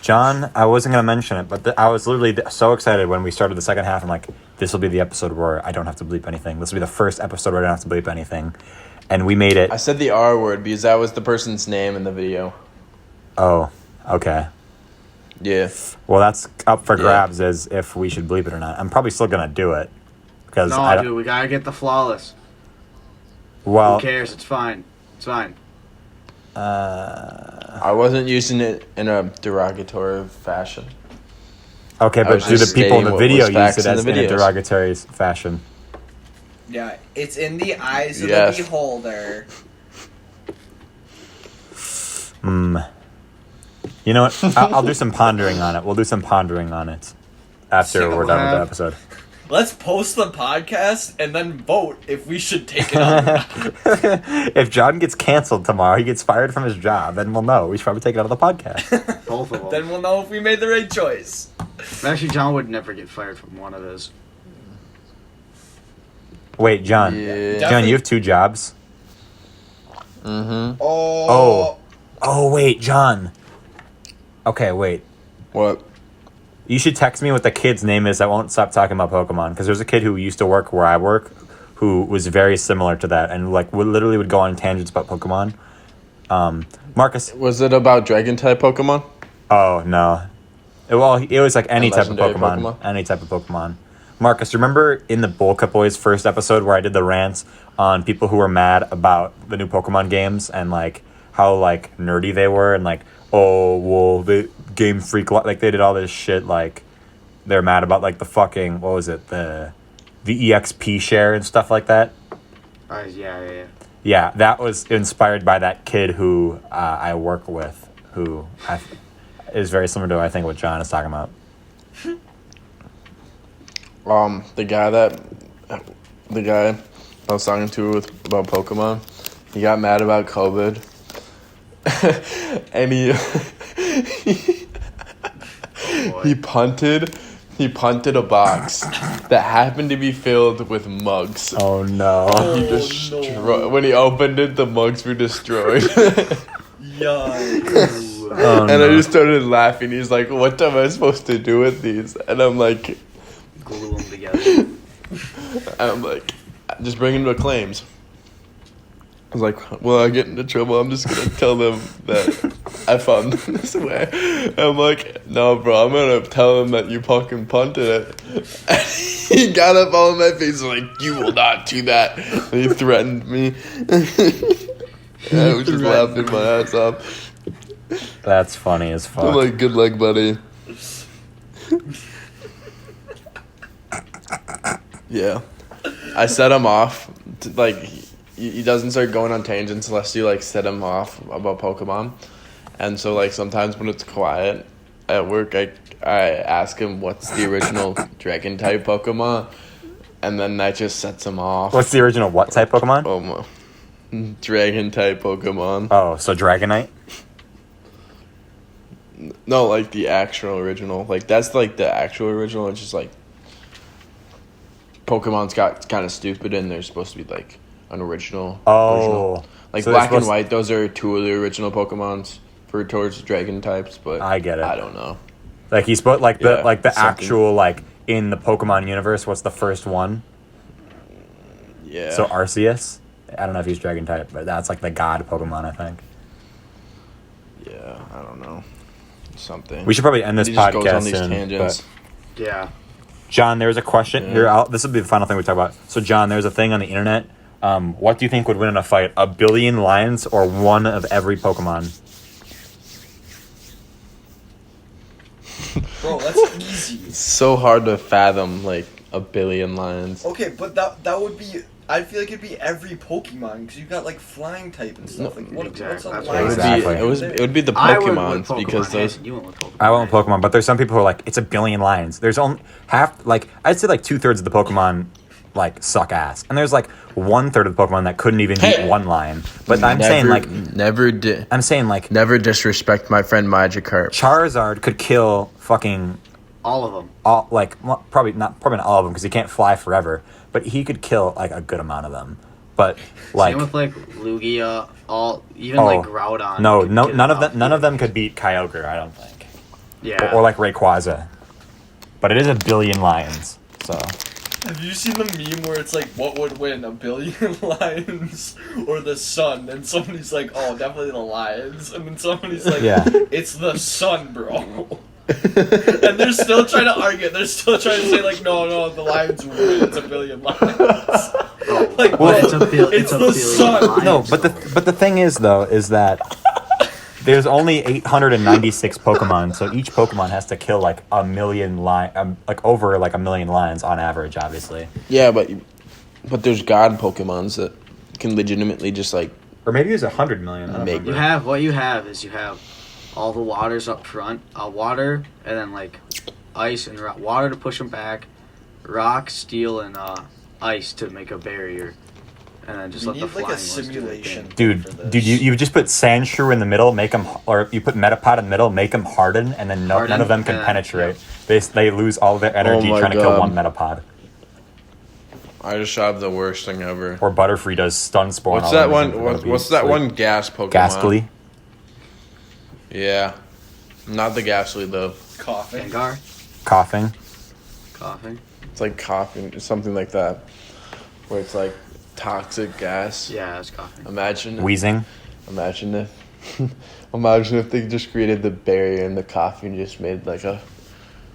John, I wasn't gonna mention it, but I was literally so excited when we started the second half. I'm like, this will be the episode where I don't have to bleep anything. This will be the first episode where I don't have to bleep anything, and we made it. I said the R word because that was the person's name in the video. Oh, okay. Yeah. Well, that's up for Yeah. grabs as if we should bleep it or not. I'm probably still gonna do it because I no, don't. dude, we gotta get the flawless. Well, Who cares? It's fine. It's fine. I wasn't using it in a derogatory fashion. okay, I but was do the just people in stating the what video was use facts it in as the in a videos. derogatory fashion? Yeah, it's in the eyes of Yes. the beholder. You know what? I'll do some pondering on it. We'll do some pondering on it after Single we're done with the lab. episode. Let's post the podcast and then vote if we should take it out or not. If John gets canceled tomorrow, he gets fired from his job, then we'll know. We should probably take it out of the podcast. Both of them. Then we'll know if we made the right choice. Actually, John would never get fired from one of his. Wait, John. Yeah. John, you have 2 jobs? Mm-hmm. Oh, wait, John. Okay, wait. What? You should text me what the kid's name is. I won't stop talking about Pokemon because there's a kid who used to work where I work who was very similar to that and like literally would go on tangents about Pokemon. Marcus. Was it about dragon type Pokemon? Oh no. It was like any type of legendary Pokemon. Pokemon? Any type of Pokemon. Marcus, remember in the Bull Cup Boys first episode where I did the rants on people who were mad about the new Pokemon games and like how like nerdy they were and like, oh well, the Game Freak, like they did all this shit, like they're mad about like the fucking, what was it, the EXP share and stuff like that. Yeah. Yeah, that was inspired by that kid who I work with, who is very similar to I think what John is talking about. The guy I was talking to about Pokemon, he got mad about COVID. And he punted he punted a box that happened to be filled with mugs. Oh no! When he opened it, the mugs were destroyed. Yikes. And I just started laughing. He's like, "What am I supposed to do with these?" And I'm like, glue them together. I'm like, just bring them to claims. I was like, well, I get into trouble. I'm just gonna tell them that I found them this way. I'm like, no, bro, I'm gonna tell them that you fucking punted it. And he got up all in my face like, you will not do that. And he threatened me. I was just laughing my ass off. That's funny as fuck. I'm like, good luck, buddy. Yeah, I set him off. Like, he doesn't start going on tangents unless you like set him off about Pokemon. And so like sometimes when it's quiet at work, I ask him what's the original dragon type Pokemon, and then that just sets him off. What's the original what type Pokemon? Oh my, dragon type Pokemon. Oh, so Dragonite? No, like the actual original. Like that's like the actual original. It's just like Pokemon's got kind of stupid, and they're supposed to be like an original. Oh, like so Black and White. Those are two of the original Pokemons for towards dragon types. But I get it. I don't know. Like he's supposed the something. actual like in the Pokemon universe. What's the first one? Yeah. So Arceus. I don't know if he's dragon type, but that's like the god Pokemon, I think. Yeah, I don't know. Something. We should probably end this he just podcast goes on these soon. tangents. Yeah. John, there's a question here. This will be the final thing we talk about. So, John, there's a thing on the internet. What do you think would win in a fight? 1 billion lions or one of every Pokemon? Bro, that's easy. It's so hard to fathom, like, 1 billion lions. Okay, but that would be... I feel like it'd be every Pokemon, because you've got, like, flying type and stuff. Like, what's exactly. on That's lion what type? Exactly. It would be the I went with Pokemons, Pokemon. because those... You went with Pokemon. I went with Pokemon, but there's some people who are like, it's 1 billion lions. There's only half, like, I'd say like 2/3 of the Pokemon, like, suck ass. And there's like 1/3 of the Pokemon that couldn't even beat one lion. But I'm saying like... Never Never disrespect my friend Magikarp. Charizard could kill fucking... All of them. Probably not all of them, because he can't fly forever. But he could kill, like, a good amount of them. But, like... Same with, like, Lugia, like, Groudon. None of them could beat Kyogre, I don't think. Yeah. Or like Rayquaza. But it is 1 billion lions, so... Have you seen the meme where it's like, what would win, 1 billion lions or the sun? And somebody's like, oh, definitely the lions. And then somebody's like, Yeah. It's the sun, bro. And they're still trying to argue. They're still trying to say, like, no, the lions will win. It's 1 billion lions. Like, Well, it's it's the billion sun. lions, No, though. but the thing is, though, is that there's only 896 Pokemon, so each Pokemon has to kill, like, 1 million over, like, 1 million lions on average, obviously. Yeah, but there's god Pokemons that can legitimately just, like... Or maybe it's 100 million. I don't Make- remember. What you have is all the waters up front, water, and then like ice and water to push them back, rock, steel, and ice to make a barrier, and then just You let the need, like, flying a ones do their simulation. thing. Dude, you just put Sandshrew in the middle, or you put Metapod in the middle, make them harden, and then none of them can penetrate. Yeah. They lose all their energy Oh my trying to kill God. one Metapod. I just shot the worst thing ever. Or Butterfree does Stun Spawn. What's that one? What's that one gas Pokemon? Ghastly. Yeah. Not the Ghastly, though. Coughing. Gengar, Coughing. It's like coughing, something like that. Where it's like toxic gas. yeah, it's coughing. Imagine if imagine if they just created the barrier and the coffee and just made like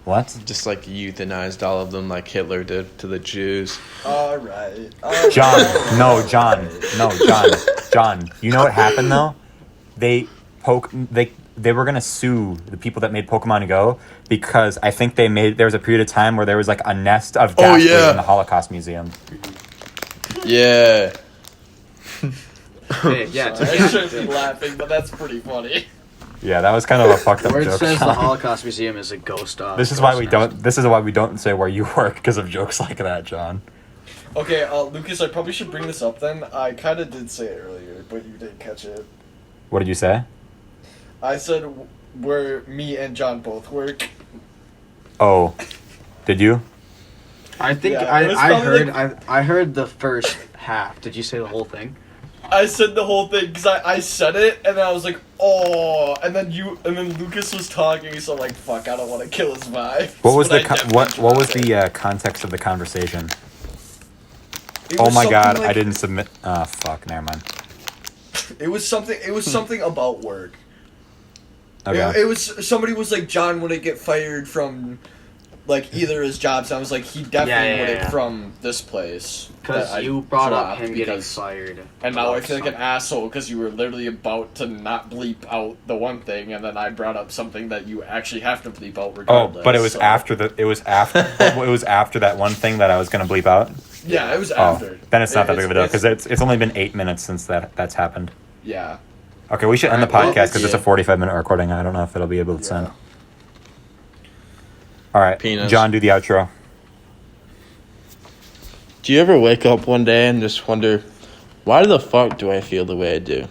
What? just like euthanized all of them like Hitler did to the Jews. Alright. John. You know what happened though? They were gonna sue the people that made Pokemon Go because I think there was a period of time where there was like a nest of Ghastly in the Holocaust Museum. Yeah. Hey, yeah, I shouldn't be laughing, but that's pretty funny. Yeah, that was kind of a fucked up Where it joke. says the Sean. Holocaust Museum is a ghost. This is why we don't say where you work because of jokes like that, John. Okay, Lucas, I probably should bring this up then. I kind of did say it earlier, but you didn't catch it. What did you say? I said where me and John both work. Oh. Did you? I think Yeah, I heard the first half. Did you say the whole thing? I said the whole thing because I said it and then I was like, oh, and then Lucas was talking, so I'm like, fuck, I don't want to kill his vibe. What was what was the context of the conversation? Oh my god, I didn't submit. Oh fuck, never mind. It was something about work. Okay. It was somebody was like, John wouldn't get fired from like either his jobs. I was like, he definitely wouldn't from this place. Because you brought up him getting fired. And now I feel like an asshole because you were literally about to not bleep out the one thing, and then I brought up something that you actually have to bleep out regardless. Oh, but it was after that one thing that I was gonna bleep out. Yeah, it was after. Then it's not that big of a deal because it's only been 8 minutes since that's happened. Yeah. Okay, we should end the podcast because it's a 45-minute recording. I don't know if it'll be able to send. All right, Penis. John, do the outro. Do you ever wake up one day and just wonder, why the fuck do I feel the way I do?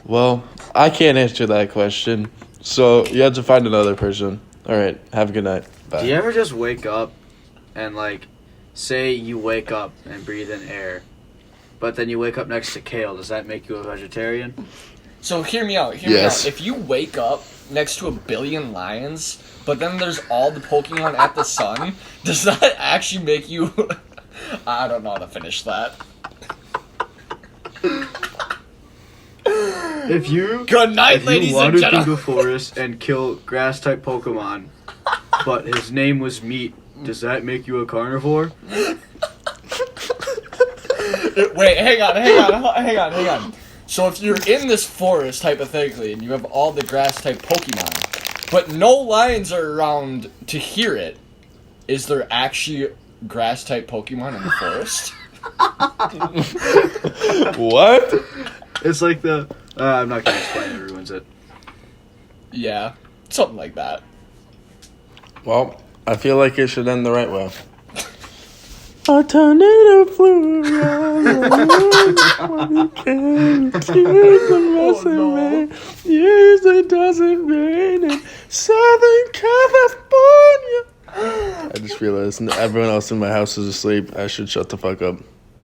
Well, I can't answer that question, so you have to find another person. All right, have a good night. Bye. Do you ever just wake up and, like, say you wake up and breathe in air, but then you wake up next to Kale? Does that make you a vegetarian? So hear me out. Hear me out. If you wake up next to 1 billion lions, but then there's all the Pokemon at the sun, does that actually make you... I don't know how to finish that. If you Good night, ladies and wandered gentlemen. through the forest and kill grass-type Pokemon, but his name was meat, does that make you a carnivore? Wait, hang on. So if you're in this forest, hypothetically, and you have all the grass-type Pokemon, but no lions are around to hear it, is there actually grass-type Pokemon in the forest? What? It's like the... I'm not going to explain it, ruins it. Yeah, something like that. Well, I feel like it should end the right way. A tornado flew around Usually doesn't rain in Southern California. I just realized everyone else in my house is asleep. I should shut the fuck up.